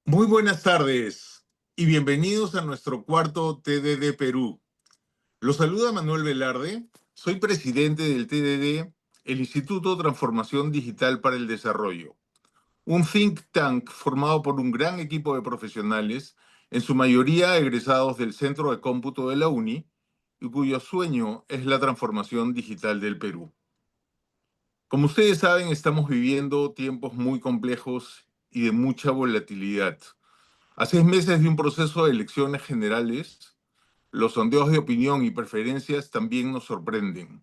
Muy buenas tardes y bienvenidos a nuestro cuarto TDD Perú. Los saluda Manuel Velarde, soy presidente del TDD, el Instituto de Transformación Digital para el Desarrollo, un think tank formado por un gran equipo de profesionales, en su mayoría egresados del Centro de Cómputo de la UNI, y cuyo sueño es la transformación digital del Perú. Como ustedes saben, estamos viviendo tiempos muy complejos y de mucha volatilidad. A 6 meses de un proceso de elecciones generales, los sondeos de opinión y preferencias también nos sorprenden.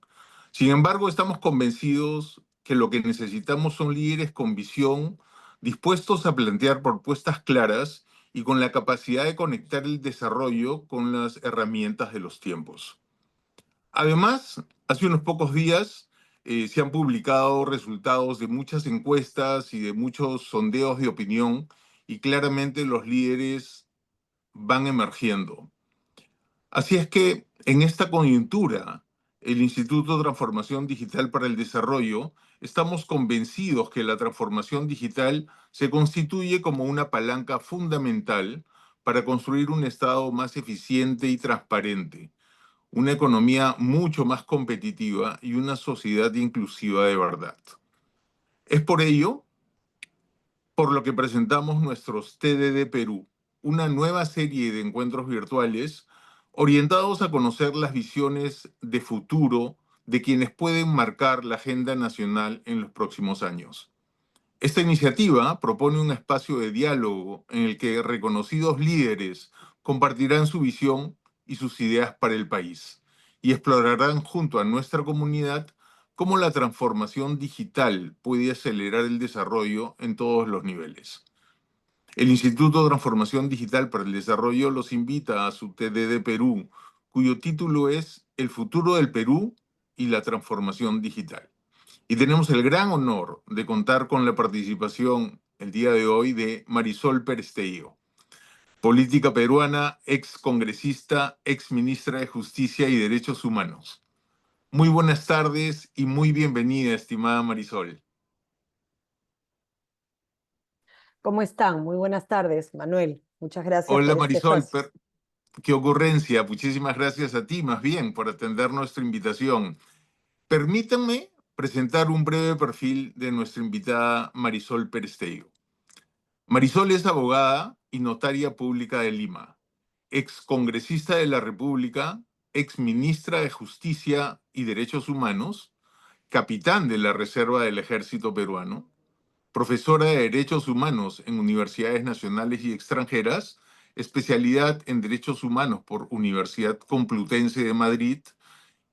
Sin embargo, estamos convencidos que lo que necesitamos son líderes con visión, dispuestos a plantear propuestas claras y con la capacidad de conectar el desarrollo con las herramientas de los tiempos. Además, hace unos pocos días se han publicado resultados de muchas encuestas y de muchos sondeos de opinión y claramente los líderes van emergiendo. Así es que en esta coyuntura, el Instituto de Transformación Digital para el Desarrollo, estamos convencidos que la transformación digital se constituye como una palanca fundamental para construir un Estado más eficiente y transparente, una economía mucho más competitiva y una sociedad inclusiva de verdad. Es por ello por lo que presentamos nuestros TDD Perú, una nueva serie de encuentros virtuales orientados a conocer las visiones de futuro de quienes pueden marcar la agenda nacional en los próximos años. Esta iniciativa propone un espacio de diálogo en el que reconocidos líderes compartirán su visión y sus ideas para el país y explorarán junto a nuestra comunidad cómo la transformación digital puede acelerar el desarrollo en todos los niveles. El Instituto de Transformación Digital para el Desarrollo los invita a su TDD Perú, cuyo título es El futuro del Perú y la transformación digital. Y tenemos el gran honor de contar con la participación el día de hoy de Marisol Perestello, política peruana, ex congresista, ex ministra de Justicia y Derechos Humanos. Muy buenas tardes y muy bienvenida, estimada Marisol. ¿Cómo están? Muy buenas tardes, Manuel. Muchas gracias Hola por este Marisol, espacio. qué ocurrencia. Muchísimas gracias a ti, más bien, por atender nuestra invitación. Permítanme presentar un breve perfil de nuestra invitada Marisol Perestello. Marisol es abogada y notaria pública de Lima, ex congresista de la República, ex ministra de Justicia y Derechos Humanos, capitán de la Reserva del Ejército Peruano, profesora de Derechos Humanos en universidades nacionales y extranjeras, especialidad en Derechos Humanos por Universidad Complutense de Madrid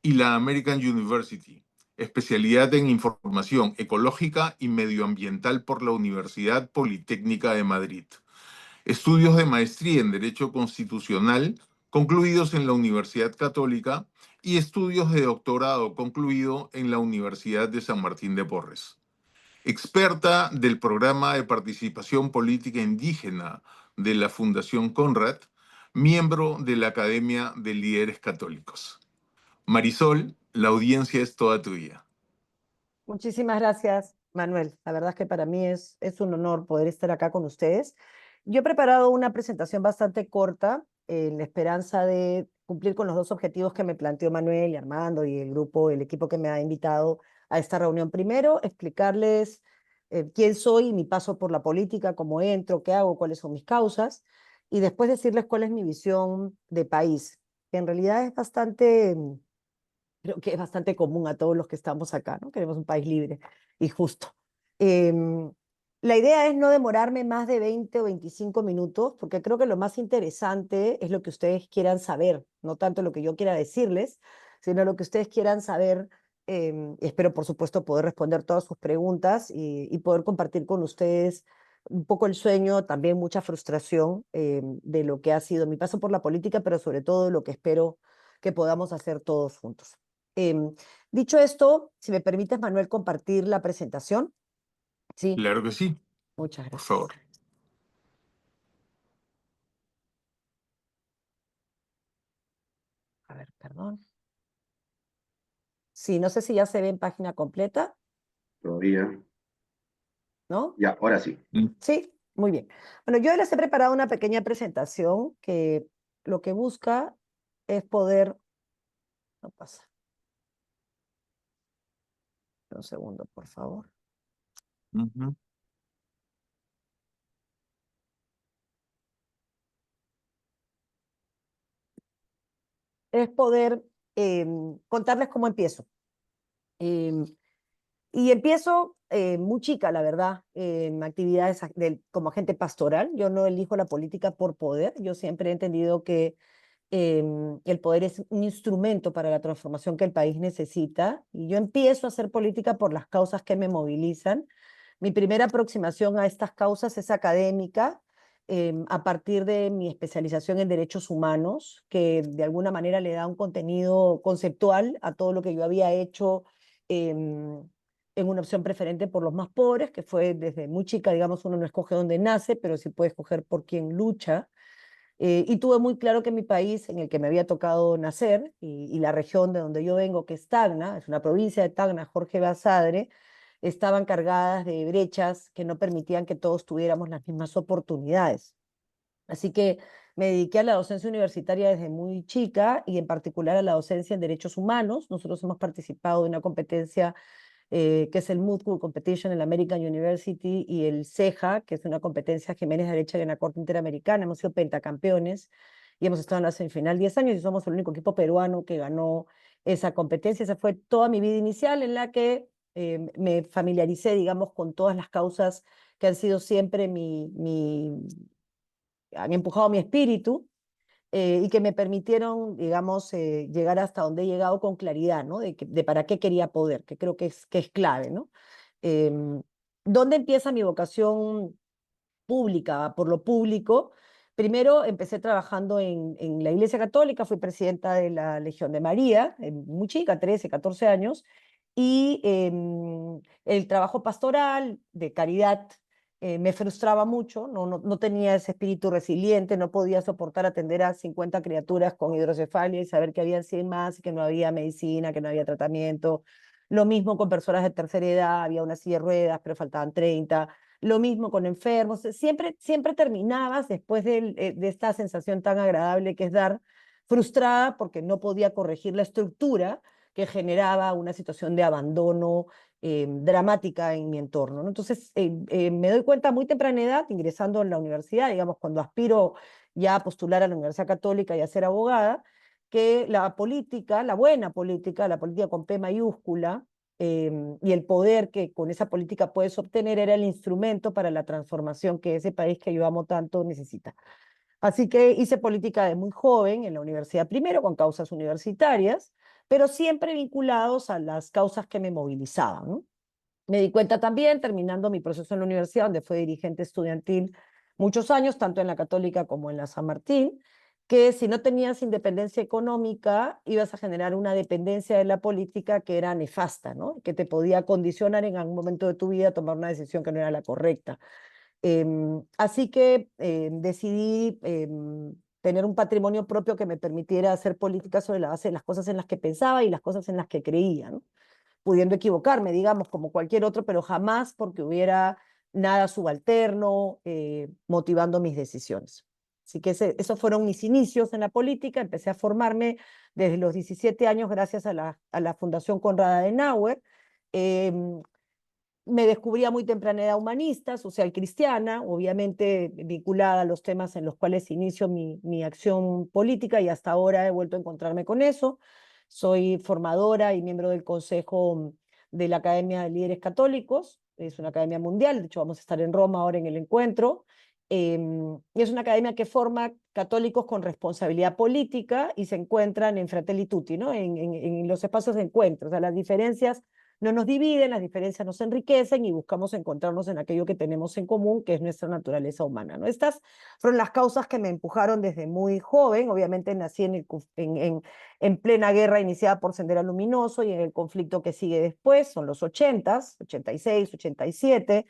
y la American University, especialidad en Información Ecológica y Medioambiental por la Universidad Politécnica de Madrid. Estudios de maestría en Derecho Constitucional concluidos en la Universidad Católica y estudios de doctorado concluido en la Universidad de San Martín de Porres. Experta del Programa de Participación Política Indígena de la Fundación Conrad, miembro de la Academia de Líderes Católicos. Marisol, la audiencia es toda tuya. Muchísimas gracias, Manuel. La verdad es que para mí es un honor poder estar acá con ustedes. Yo he preparado una presentación bastante corta en la esperanza de cumplir con los dos objetivos que me planteó Manuel y Armando y el grupo, el equipo que me ha invitado a esta reunión. Primero, explicarles quién soy y mi paso por la política, cómo entro, qué hago, cuáles son mis causas, y después decirles cuál es mi visión de país, que en realidad es bastante creo que es bastante común a todos los que estamos acá, ¿no? Queremos un país libre y justo. Em, la idea es no demorarme más de 20 o 25 minutos, porque creo que lo más interesante es lo que ustedes quieran saber, no tanto lo que yo quiera decirles, sino lo que ustedes quieran saber. Espero, por supuesto, poder responder todas sus preguntas y poder compartir con ustedes un poco el sueño, también mucha frustración de lo que ha sido mi paso por la política, pero sobre todo lo que espero que podamos hacer todos juntos. Em, Dicho esto, si me permites, Manuel, compartir la presentación. Sí, Claro que sí, muchas por gracias. favor. A ver, perdón. Sí, no sé si ya se ve en página completa, Todavía. ¿no? Ya, ahora sí. Sí, Muy bien. Bueno, yo les he preparado una pequeña presentación que lo que busca es poder, no pasa, un segundo, por favor. Ujú. Es poder contarles cómo empiezo. Em, y empiezo muy chica, la verdad, en actividades como agente pastoral. Yo no elijo la política por poder. Yo siempre he entendido que el poder es un instrumento para la transformación que el país necesita. Y yo empiezo a hacer política por las causas que me movilizan. Mi primera aproximación a estas causas es académica, a partir de mi especialización en derechos humanos, que de alguna manera le da un contenido conceptual a todo lo que yo había hecho en una opción preferente por los más pobres, que fue desde muy chica, digamos, uno no escoge dónde nace, pero sí puede escoger por quién lucha. Y tuve muy claro que mi país, en el que me había tocado nacer, y la región de donde yo vengo, que es Tacna, es una provincia de Tacna, Jorge Basadre, estaban cargadas de brechas que no permitían que todos tuviéramos las mismas oportunidades. Así que me dediqué a la docencia universitaria desde muy chica y en particular a la docencia en derechos humanos. Nosotros hemos participado de una competencia que es el Moot Court Competition en la American University, y el CEJA, que es una competencia Jiménez Derecha en la Corte Interamericana. Hemos sido pentacampeones y hemos estado en la semifinal 10 años y somos el único equipo peruano que ganó esa competencia. Esa fue toda mi vida inicial en la que me familiaricé, digamos, con todas las causas que han sido siempre han empujado mi espíritu, y que me permitieron, digamos, llegar hasta donde he llegado con claridad, ¿no? De para qué quería poder, que creo que es clave, ¿no? Em, ¿Dónde empieza mi vocación pública, por lo público? Primero empecé trabajando en la Iglesia Católica, fui presidenta de la Legión de María, muy chica, 13, 14 años, y el trabajo pastoral de caridad me frustraba mucho. No tenía ese espíritu resiliente, no podía soportar atender a 50 criaturas con hidrocefalia y saber que había 100 más y que no había medicina, que no había tratamiento. Lo mismo con personas de tercera edad, había una silla de ruedas, pero faltaban 30. Lo mismo con enfermos. Siempre terminabas después de esta sensación tan agradable que es dar, frustrada porque no podía corregir la estructura que generaba una situación de abandono dramática en mi entorno, ¿no? Entonces, me doy cuenta muy temprana edad, ingresando en la universidad, digamos, cuando aspiro ya a postular a la Universidad Católica y a ser abogada, que la política, la buena política, la política con P mayúscula, y el poder que con esa política puedes obtener era el instrumento para la transformación que ese país que yo amo tanto necesita. Así que hice política de muy joven en la universidad, primero con causas universitarias, pero siempre vinculados a las causas que me movilizaban, ¿no? Me di cuenta también, terminando mi proceso en la universidad, donde fue dirigente estudiantil muchos años, tanto en la Católica como en la San Martín, que si no tenías independencia económica, ibas a generar una dependencia de la política que era nefasta, ¿no? Que te podía condicionar en algún momento de tu vida a tomar una decisión que no era la correcta. Así que decidí tener un patrimonio propio que me permitiera hacer política sobre la base de las cosas en las que pensaba y las cosas en las que creía, ¿no? Pudiendo equivocarme, digamos, como cualquier otro, pero jamás porque hubiera nada subalterno motivando mis decisiones. Así que esos fueron mis inicios en la política. Empecé a formarme desde los 17 años gracias a la Fundación Konrad Adenauer. Eh, Me descubrí a muy temprana edad humanista, social cristiana, obviamente vinculada a los temas en los cuales inicio mi acción política, y hasta ahora he vuelto a encontrarme con eso. Soy formadora y miembro del Consejo de la Academia de Líderes Católicos. Es una academia mundial, de hecho vamos a estar en Roma ahora en el encuentro. Y es una academia que forma católicos con responsabilidad política y se encuentran en Fratelli Tutti, ¿no? En los espacios de encuentro. O sea, las diferencias no nos dividen, las diferencias nos enriquecen y buscamos encontrarnos en aquello que tenemos en común, que es nuestra naturaleza humana, ¿no? Estas fueron las causas que me empujaron desde muy joven. Obviamente nací en plena guerra iniciada por Sendero Luminoso y en el conflicto que sigue después, son los 80s, 86, 87,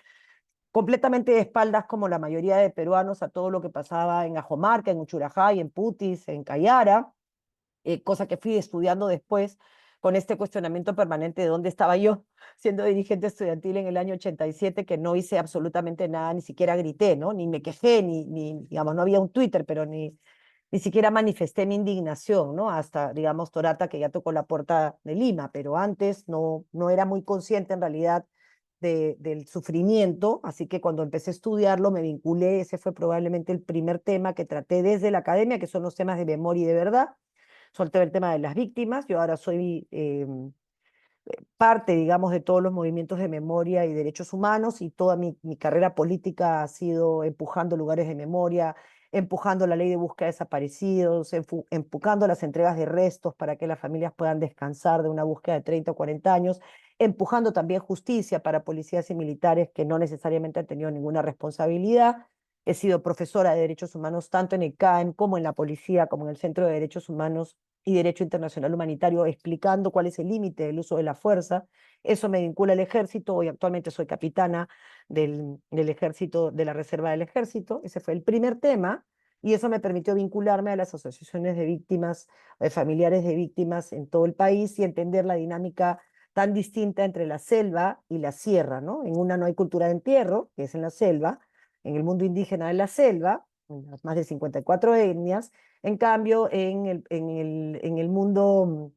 completamente de espaldas como la mayoría de peruanos a todo lo que pasaba en Ajomarca, en Uchurajay, en Putis, en Cayara, cosa que fui estudiando después con este cuestionamiento permanente de dónde estaba yo siendo dirigente estudiantil en el año 87, que no hice absolutamente nada, ni siquiera grité, ¿no? Ni me quejé, digamos, no había un Twitter, pero ni siquiera manifesté mi indignación, ¿no? Hasta, digamos, Torata, que ya tocó la puerta de Lima, pero antes no era muy consciente en realidad del sufrimiento, así que cuando empecé a estudiarlo me vinculé, ese fue probablemente el primer tema que traté desde la academia, que son los temas de memoria y de verdad. Solté el tema de las víctimas, yo ahora soy parte, digamos, de todos los movimientos de memoria y derechos humanos, y toda mi carrera política ha sido empujando lugares de memoria, empujando la ley de búsqueda de desaparecidos, empujando las entregas de restos para que las familias puedan descansar de una búsqueda de 30 o 40 años, empujando también justicia para policías y militares que no necesariamente han tenido ninguna responsabilidad. He sido profesora de derechos humanos tanto en el CAEM como en la policía, como en el Centro de Derechos Humanos y Derecho Internacional Humanitario, explicando cuál es el límite del uso de la fuerza. Eso me vincula al ejército. Hoy actualmente soy capitana del ejército, de la reserva del ejército. Ese fue el primer tema, y eso me permitió vincularme a las asociaciones de víctimas, de familiares de víctimas en todo el país, y entender la dinámica tan distinta entre la selva y la sierra, ¿no? En una no hay cultura de entierro, que es en la selva, en el mundo indígena de la selva, en las más de 54 etnias. En cambio, en el mundo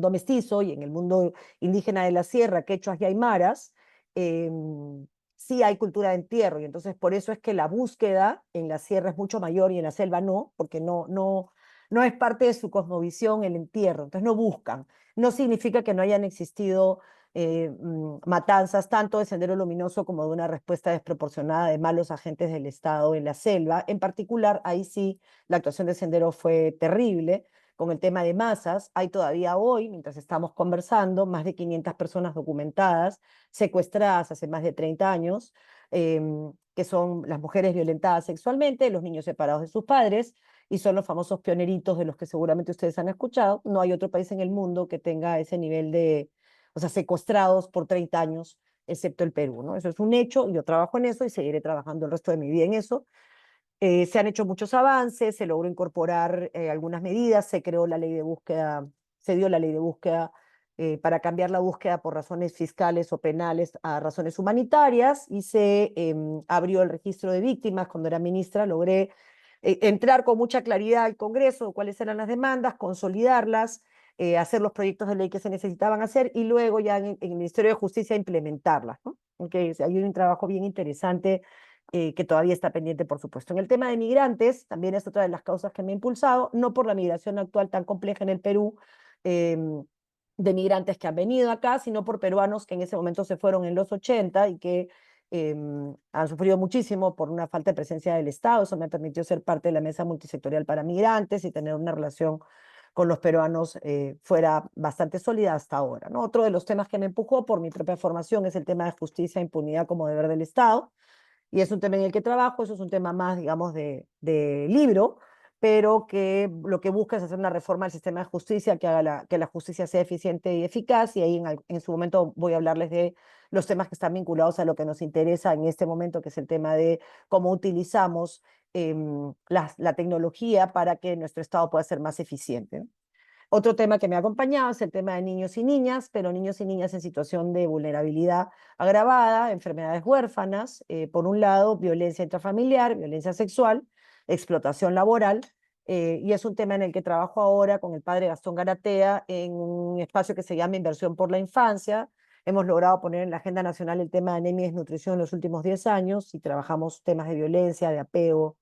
mestizo y en el mundo indígena de la sierra, quechuas y aymaras, sí hay cultura de entierro, y entonces por eso es que la búsqueda en la sierra es mucho mayor y en la selva no, porque no es parte de su cosmovisión el entierro, entonces no buscan. No significa que no hayan existido matanzas tanto de Sendero Luminoso como de una respuesta desproporcionada de malos agentes del Estado en la selva. En particular, ahí sí, la actuación de Sendero fue terrible. Con el tema de masas, hay todavía hoy, mientras estamos conversando, más de 500 personas documentadas, secuestradas hace más de 30 años, que son las mujeres violentadas sexualmente, los niños separados de sus padres, y son los famosos pioneritos de los que seguramente ustedes han escuchado. No hay otro país en el mundo que tenga ese nivel de, o sea, secuestrados por 30 años, excepto el Perú, ¿no? Eso es un hecho, yo trabajo en eso y seguiré trabajando el resto de mi vida en eso. Se han hecho muchos avances, se logró incorporar algunas medidas, se creó la ley de búsqueda, se dio la ley de búsqueda para cambiar la búsqueda por razones fiscales o penales a razones humanitarias, y se abrió el registro de víctimas. Cuando era ministra logré entrar con mucha claridad al Congreso cuáles eran las demandas, consolidarlas, hacer los proyectos de ley que se necesitaban hacer, y luego ya en el Ministerio de Justicia implementarlas, ¿no? Okay, o sea, hay un trabajo bien interesante que todavía está pendiente, por supuesto. En el tema de migrantes, también es otra de las causas que me ha impulsado, no por la migración actual tan compleja en el Perú, eh, de migrantes que han venido acá, sino por peruanos que en ese momento se fueron en los 80 y que han sufrido muchísimo por una falta de presencia del Estado. Eso me permitió ser parte de la mesa multisectorial para migrantes y tener una relación con los peruanos fuera bastante sólida hasta ahora, ¿no? Otro de los temas que me empujó por mi propia formación es el tema de justicia e impunidad como deber del Estado, y es un tema en el que trabajo. Eso es un tema más, digamos, de libro, pero que lo que busca es hacer una reforma del sistema de justicia que haga que la justicia sea eficiente y eficaz, y ahí en su momento voy a hablarles de los temas que están vinculados a lo que nos interesa en este momento, que es el tema de cómo utilizamos la tecnología para que nuestro Estado pueda ser más eficiente, ¿no? Otro tema que me ha acompañado es el tema de niños y niñas, pero niños y niñas en situación de vulnerabilidad agravada, enfermedades huérfanas, por un lado, violencia intrafamiliar, violencia sexual, explotación laboral, y es un tema en el que trabajo ahora con el padre Gastón Garatea en un espacio que se llama Inversión por la Infancia. Hemos logrado poner en la agenda nacional el tema de anemia y desnutrición en los últimos 10 años, y trabajamos temas de violencia, de apego,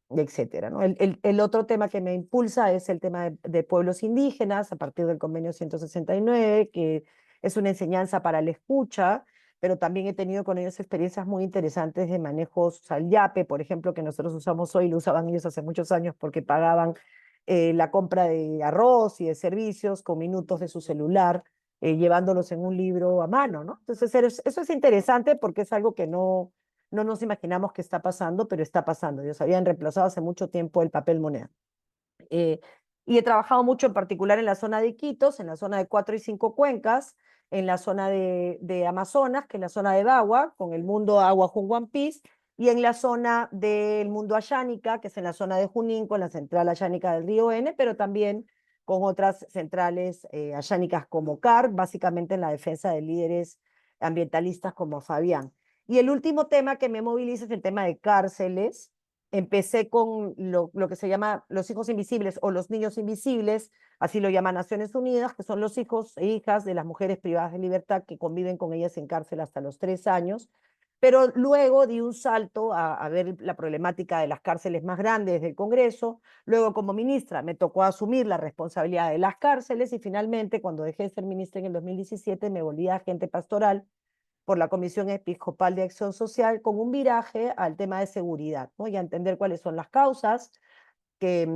etcétera, ¿no? El otro tema que me impulsa es el tema de pueblos indígenas a partir del convenio 169, que es una enseñanza para la escucha, pero también he tenido con ellos experiencias muy interesantes de manejos al yape, por ejemplo, que nosotros usamos hoy, lo usaban ellos hace muchos años porque pagaban la compra de arroz y de servicios con minutos de su celular, llevándolos en un libro a mano, ¿no? Entonces, eso es interesante porque es algo que no nos imaginamos que está pasando, pero está pasando. Ellos habían reemplazado hace mucho tiempo el papel moneda. Eh, y he trabajado mucho en particular en la zona de Iquitos, en la zona de 4 y 5 cuencas, en la zona de Amazonas, que es la zona de Bagua, con el mundo Agua Junguampis, y en la zona del mundo Ayánica, que es en la zona de Junín, con la central ayánica del río N, pero también con otras centrales ayánicas como CAR, básicamente en la defensa de líderes ambientalistas como Fabián. Y el último tema que me moviliza es el tema de cárceles. Empecé con lo que se llama los hijos invisibles o los niños invisibles, así lo llaman Naciones Unidas, que son los hijos e hijas de las mujeres privadas de libertad que conviven con ellas en cárcel hasta los 3 años. Pero luego di un salto a ver la problemática de las cárceles más grandes del Congreso. Luego, como ministra, me tocó asumir la responsabilidad de las cárceles y finalmente, cuando dejé de ser ministra en el 2017, me volví agente pastoral por la Comisión Episcopal de Acción Social con un viraje al tema de seguridad, ¿no? Y a entender cuáles son las causas que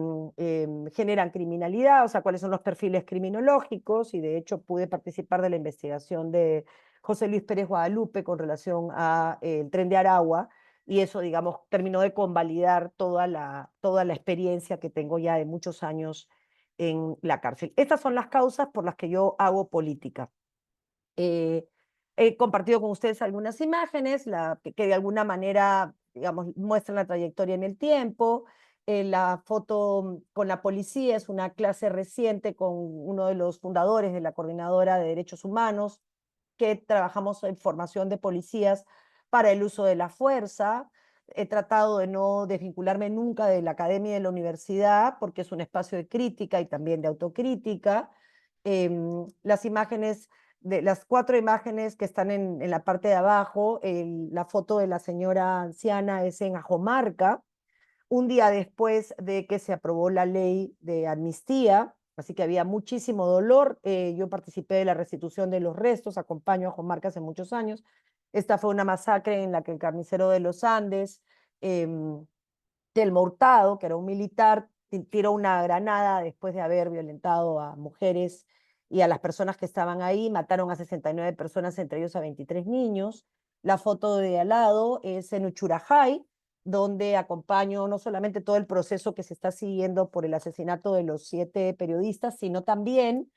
generan criminalidad, o sea, cuáles son los perfiles criminológicos, y de hecho pude participar de la investigación de José Luis Pérez Guadalupe con relación a el Tren de Aragua, y eso, digamos, terminó de convalidar toda la experiencia que tengo ya de muchos años en la cárcel. Estas son las causas por las que yo hago política. He compartido con ustedes algunas imágenes que de alguna manera, digamos, muestran la trayectoria en el tiempo. La foto con la policía es una clase reciente con uno de los fundadores de la Coordinadora de Derechos Humanos, que trabajamos en formación de policías para el uso de la fuerza. He tratado de no desvincularme nunca de la academia y de la universidad, porque es un espacio de crítica y también de autocrítica. Las imágenes de las 4 imágenes que están en la parte de abajo, la foto de la señora anciana es en Ajomarca, un día después de que se aprobó la ley de amnistía, así que había muchísimo dolor. Yo participé de la restitución de los restos, acompaño a Ajomarca hace muchos años. Esta fue una masacre en la que el carnicero de los Andes, eh, Telmo Hurtado, que era un militar, tiró una granada después de haber violentado a mujeres y a las personas que estaban ahí. Mataron a 69 personas, entre ellos a 23 niños. La foto de al lado es en Uchurajay, donde acompaño no solamente todo el proceso que se está siguiendo por el asesinato de los 7 periodistas, sino también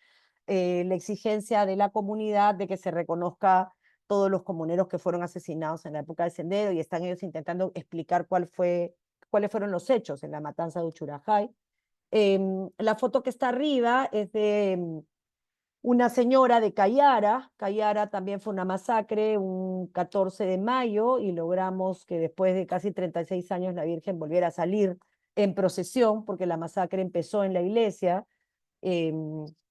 la exigencia de la comunidad de que se reconozca todos los comuneros que fueron asesinados en la época del Sendero, y están ellos intentando explicar cuáles fueron los hechos en la matanza de Uchurajay. La foto que está arriba es de una señora de Cayara. Cayara también fue una masacre un 14 de mayo y logramos que después de casi 36 años la Virgen volviera a salir en procesión, porque la masacre empezó en la iglesia. eh,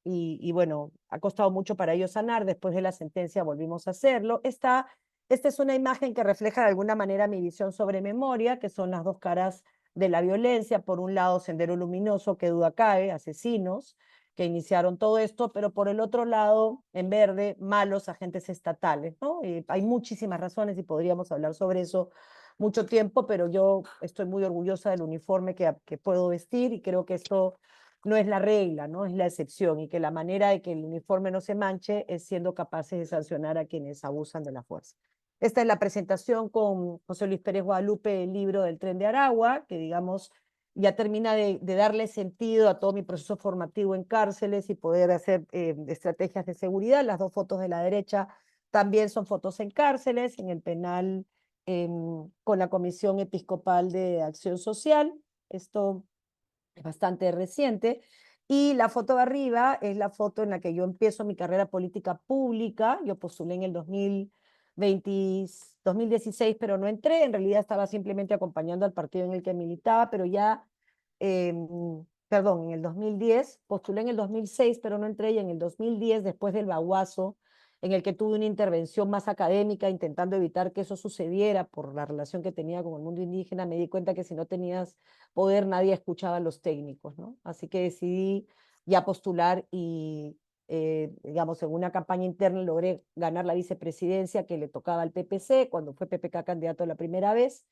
y bueno, ha costado mucho para ellos sanar. Después de la sentencia volvimos a hacerlo. Esta es una imagen que refleja de alguna manera mi visión sobre memoria, que son las dos caras de la violencia. Por un lado, Sendero Luminoso, que duda cabe, asesinos que iniciaron todo esto, pero por el otro lado, en verde, malos agentes estatales, ¿no? Hay muchísimas razones y podríamos hablar sobre eso mucho tiempo, pero yo estoy muy orgullosa del uniforme que puedo vestir, y creo que esto no es la regla, ¿no? Es la excepción, y que la manera de que el uniforme no se manche es siendo capaces de sancionar a quienes abusan de la fuerza. Esta es la presentación con José Luis Pérez Guadalupe, el libro del Tren de Aragua, que digamos ya termina de darle sentido a todo mi proceso formativo en cárceles y poder hacer estrategias de seguridad. Las dos fotos de la derecha también son fotos en cárceles, en el penal, con la Comisión Episcopal de Acción Social. Esto es bastante reciente. Y la foto de arriba es la foto en la que yo empiezo mi carrera política pública. Yo postulé en el 2016, pero no entré. En realidad estaba simplemente acompañando al partido en el que militaba, pero ya, eh, perdón, en el 2010, postulé en el 2006, pero no entré, y en el 2010, después del Baguazo, en el que tuve una intervención más académica intentando evitar que eso sucediera por la relación que tenía con el mundo indígena, me di cuenta que si no tenías poder, nadie escuchaba a los técnicos, ¿no? Así que decidí ya postular y, digamos, en una campaña interna logré ganar la vicepresidencia que le tocaba al PPC cuando fue PPK candidato la primera vez,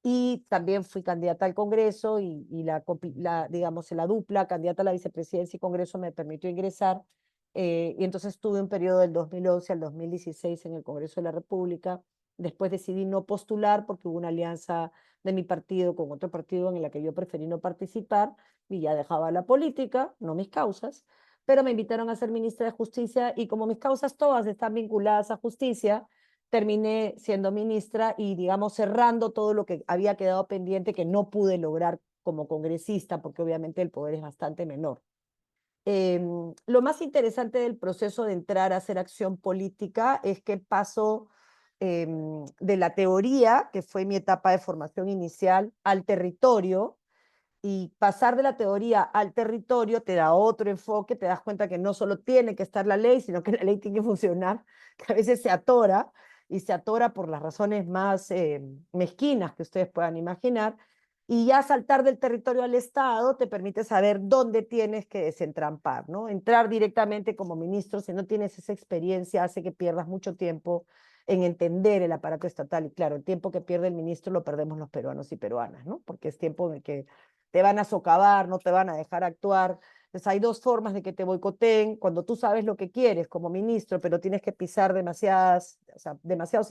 y también fui candidata al Congreso, y digamos, la dupla, candidata a la vicepresidencia y Congreso, me permitió ingresar. Y entonces tuve un periodo del 2011 al 2016 en el Congreso de la República. Después decidí no postular porque hubo una alianza de mi partido con otro partido en la que yo preferí no participar, y ya dejaba la política, no mis causas, pero me invitaron a ser ministra de Justicia, y como mis causas todas están vinculadas a justicia, terminé siendo ministra y, digamos, cerrando todo lo que había quedado pendiente que no pude lograr como congresista, porque obviamente el poder es bastante menor. Lo más interesante del proceso de entrar a hacer acción política es que paso de la teoría, que fue mi etapa de formación inicial, al territorio, y pasar de la teoría al territorio te da otro enfoque, te das cuenta que no solo tiene que estar la ley, sino que la ley tiene que funcionar, que a veces se atora, y se atora por las razones más mezquinas que ustedes puedan imaginar, y ya saltar del territorio al Estado te permite saber dónde tienes que desentrampar, ¿no? Entrar directamente como ministro, si no tienes esa experiencia, hace que pierdas mucho tiempo en entender el aparato estatal, y claro, el tiempo que pierde el ministro lo perdemos los peruanos y peruanas, ¿no? Porque es tiempo en el que te van a socavar, no te van a dejar actuar. Entonces hay dos formas de que te boicoteen: cuando tú sabes lo que quieres como ministro, pero tienes que pisar demasiados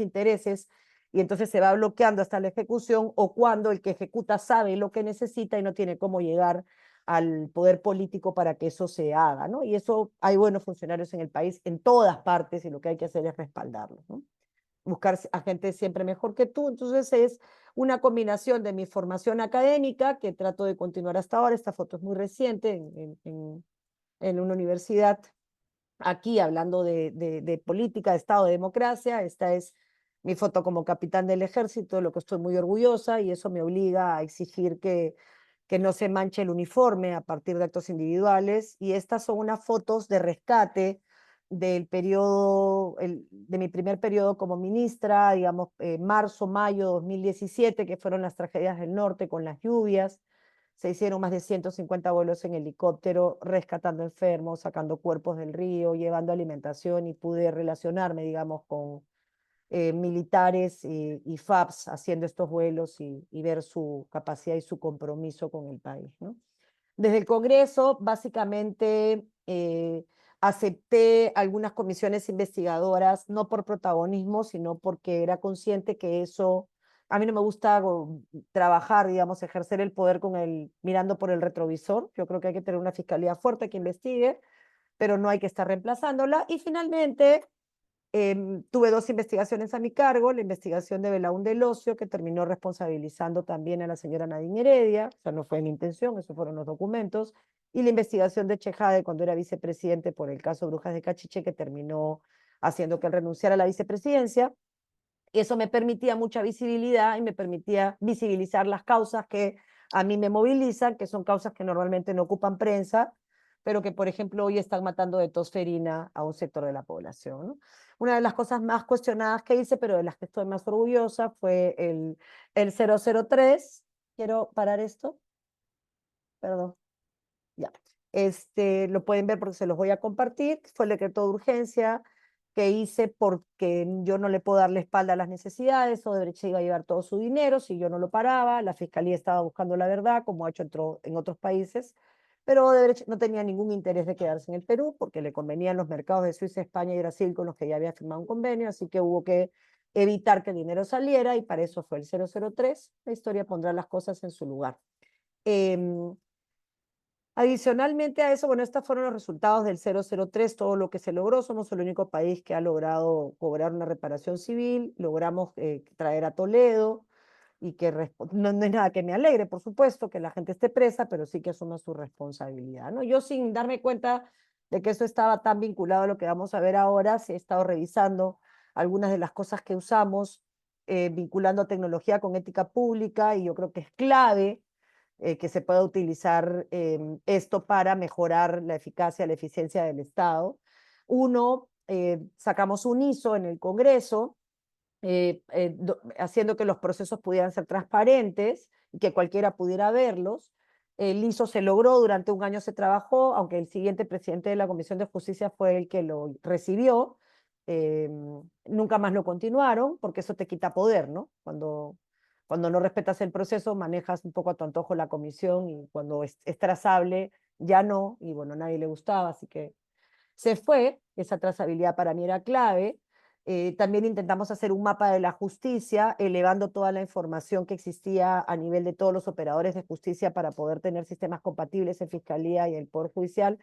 intereses, y entonces se va bloqueando hasta la ejecución, o cuando el que ejecuta sabe lo que necesita y no tiene cómo llegar al poder político para que eso se haga, ¿no? Y eso hay buenos funcionarios en el país, en todas partes, y lo que hay que hacer es respaldarlos, ¿no? Buscar a gente siempre mejor que tú. Entonces es una combinación de mi formación académica, que trato de continuar hasta ahora. Esta foto es muy reciente, en una universidad, aquí hablando de política, de Estado, de democracia. Esta es mi foto como capitán del ejército, de lo que estoy muy orgullosa, y eso me obliga a exigir que no se manche el uniforme a partir de actos individuales. Y estas son unas fotos de rescate del periodo, de mi primer periodo como ministra, digamos, marzo, mayo 2017, que fueron las tragedias del norte con las lluvias. Se hicieron más de 150 vuelos en helicóptero, rescatando enfermos, sacando cuerpos del río, llevando alimentación, y pude relacionarme, digamos, con militares y FAPS haciendo estos vuelos, y ver su capacidad y su compromiso con el país, ¿no? Desde el Congreso, básicamente, acepté algunas comisiones investigadoras, no por protagonismo, sino porque era consciente que eso, a mí no me gusta trabajar, digamos, ejercer el poder mirando por el retrovisor. Yo creo que hay que tener una fiscalía fuerte que investigue, pero no hay que estar reemplazándola. Y finalmente, tuve dos investigaciones a mi cargo: la investigación de Belaúnde del Ocio, que terminó responsabilizando también a la señora Nadine Heredia, o sea, no fue mi intención, esos fueron los documentos, y la investigación de Chejade cuando era vicepresidente por el caso Brujas de Cachiche, que terminó haciendo que él renunciara a la vicepresidencia. Y eso me permitía mucha visibilidad, y me permitía visibilizar las causas que a mí me movilizan, que son causas que normalmente no ocupan prensa, pero que, por ejemplo, hoy están matando de tosferina a un sector de la población, ¿no? Una de las cosas más cuestionadas que hice, pero de las que estoy más orgullosa, fue el 003. Quiero parar esto, perdón, ya. Lo pueden ver porque se los voy a compartir. Fue el decreto de urgencia que hice porque yo no le puedo dar la espalda a las necesidades. Odebrecht iba a llevar todo su dinero si yo no lo paraba. La fiscalía estaba buscando la verdad, como ha hecho en otros países, pero Odebrecht no tenía ningún interés de quedarse en el Perú, porque le convenían los mercados de Suiza, España y Brasil, con los que ya había firmado un convenio. Así que hubo que evitar que el dinero saliera, y para eso fue el 003. La historia pondrá las cosas en su lugar. Adicionalmente a eso, bueno, estos fueron los resultados del 003, todo lo que se logró. Somos el único país que ha logrado cobrar una reparación civil. Logramos traer a Toledo, y que no es nada que me alegre, por supuesto, que la gente esté presa, pero sí que asuma su responsabilidad, ¿no? Yo, sin darme cuenta de que eso estaba tan vinculado a lo que vamos a ver ahora, sí he estado revisando algunas de las cosas que usamos, vinculando tecnología con ética pública, y yo creo que es clave que se pueda utilizar esto para mejorar la eficacia, la eficiencia del Estado. Uno, sacamos un ISO en el Congreso, haciendo que los procesos pudieran ser transparentes y que cualquiera pudiera verlos. El ISO se logró, durante un año se trabajó, aunque el siguiente presidente de la Comisión de Justicia fue el que lo recibió. eh, Nunca más lo continuaron, porque eso te quita poder, ¿no? Cuando no respetas el proceso, manejas un poco a tu antojo la comisión, y cuando es trazable, ya no, y bueno, a nadie le gustaba, así que se fue. Esa trazabilidad para mí era clave. También intentamos hacer un mapa de la justicia, elevando toda la información que existía a nivel de todos los operadores de justicia, para poder tener sistemas compatibles en Fiscalía y el Poder Judicial.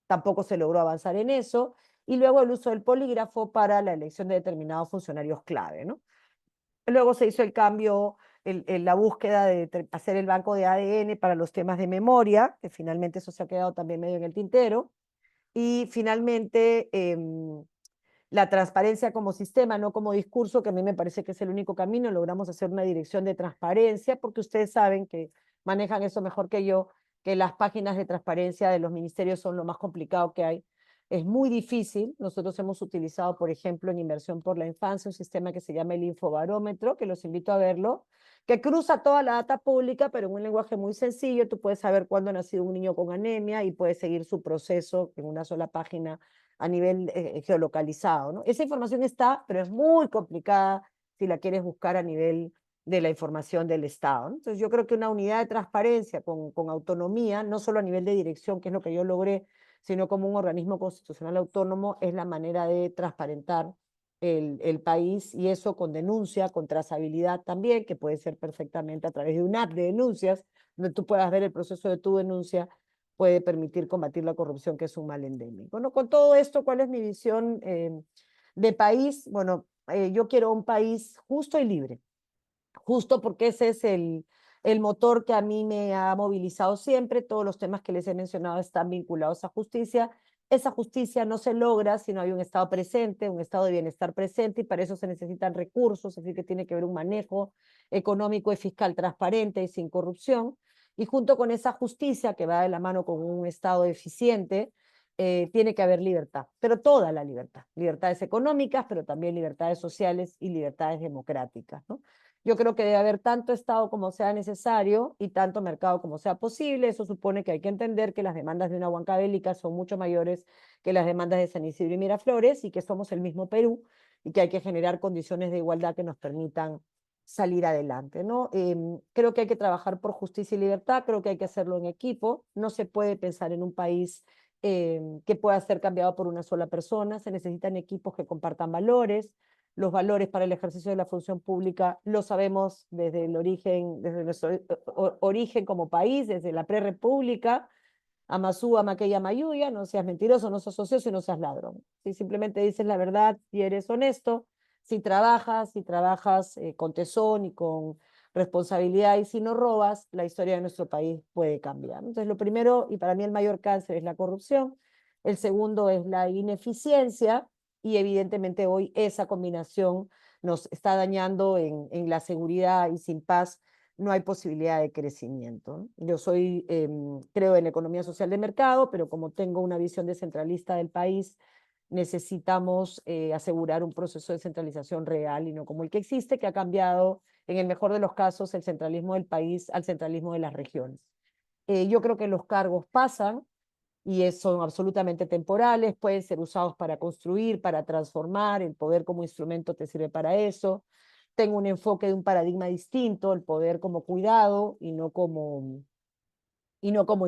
Tampoco se logró avanzar en eso. Y luego el uso del polígrafo para la elección de determinados funcionarios clave, ¿no? Luego se hizo el cambio la búsqueda de hacer el banco de ADN para los temas de memoria, que finalmente eso se ha quedado también medio en el tintero. Y finalmente, la transparencia como sistema, no como discurso, que a mí me parece que es el único camino. Logramos hacer una dirección de transparencia, porque ustedes saben que manejan eso mejor que yo, que las páginas de transparencia de los ministerios son lo más complicado que hay. Es muy difícil. Nosotros hemos utilizado, por ejemplo, en Inversión por la Infancia, un sistema que se llama el Infobarómetro, que los invito a verlo, que cruza toda la data pública, pero en un lenguaje muy sencillo. Tú puedes saber cuándo ha nacido un niño con anemia y puedes seguir su proceso en una sola página a nivel geolocalizado, ¿no? Esa información está, pero es muy complicada si la quieres buscar a nivel de la información del Estado, ¿no? Entonces yo creo que una unidad de transparencia con autonomía, no solo a nivel de dirección, que es lo que yo logré, sino como un organismo constitucional autónomo, es la manera de transparentar el país, y eso con denuncia, con trazabilidad también, que puede ser perfectamente a través de una app de denuncias, donde tú puedas ver el proceso de tu denuncia, puede permitir combatir la corrupción, que es un mal endémico. Bueno, con todo esto, ¿cuál es mi visión de país? Bueno, yo quiero un país justo y libre, justo porque ese es el motor que a mí me ha movilizado siempre. Todos los temas que les he mencionado están vinculados a justicia. Esa justicia no se logra si no hay un Estado presente, un Estado de bienestar presente, y para eso se necesitan recursos, así que tiene que haber un manejo económico y fiscal transparente y sin corrupción. Y junto con esa justicia que va de la mano con un Estado eficiente, tiene que haber libertad, pero toda la libertad, libertades económicas, pero también libertades sociales y libertades democráticas, ¿no? Yo creo que debe haber tanto Estado como sea necesario y tanto mercado como sea posible. Eso supone que hay que entender que las demandas de una Huancavelica son mucho mayores que las demandas de San Isidro y Miraflores, y que somos el mismo Perú, y que hay que generar condiciones de igualdad que nos permitan salir adelante, ¿no? Creo que hay que trabajar por justicia y libertad, creo que hay que hacerlo en equipo. No se puede pensar en un país que pueda ser cambiado por una sola persona. Se necesitan equipos que compartan valores. Los valores para el ejercicio de la función pública lo sabemos desde el origen, desde nuestro origen como país, desde la prerrepública. Amazú, Amaqueya, Mayuya, no seas mentiroso, no seas ocioso y no seas ladrón. Si simplemente dices la verdad y eres honesto, si trabajas con tesón y con responsabilidad, y si no robas, la historia de nuestro país puede cambiar. Entonces, lo primero, y para mí el mayor cáncer, es la corrupción. El segundo es la ineficiencia, y evidentemente hoy esa combinación nos está dañando en la seguridad, y sin paz no hay posibilidad de crecimiento. Yo creo en la economía social de mercado, pero como tengo una visión descentralista del país, necesitamos asegurar un proceso de centralización real y no como el que existe, que ha cambiado, en el mejor de los casos, el centralismo del país al centralismo de las regiones. Yo creo que los cargos pasan y son absolutamente temporales, pueden ser usados para construir, para transformar. El poder como instrumento te sirve para eso. Tengo un enfoque de un paradigma distinto, el poder como cuidado y no como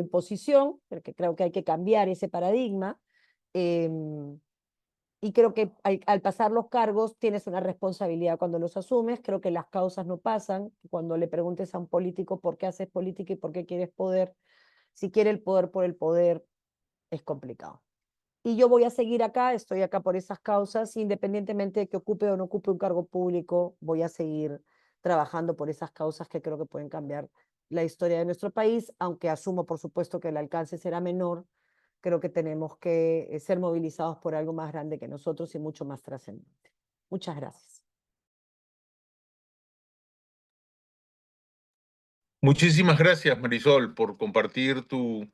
imposición, porque creo que hay que cambiar ese paradigma. Eh, y creo que al pasar los cargos tienes una responsabilidad cuando los asumes. Creo que las causas no pasan. Cuando le preguntes a un político por qué haces política y por qué quieres poder, si quiere el poder por el poder, es complicado. Y yo voy a seguir acá, estoy acá por esas causas, independientemente de que ocupe o no ocupe un cargo público. Voy a seguir trabajando por esas causas que creo que pueden cambiar la historia de nuestro país, aunque asumo, por supuesto, que el alcance será menor. Creo que tenemos que ser movilizados por algo más grande que nosotros y mucho más trascendente. Muchas gracias. Muchísimas gracias, Marisol, por compartir tu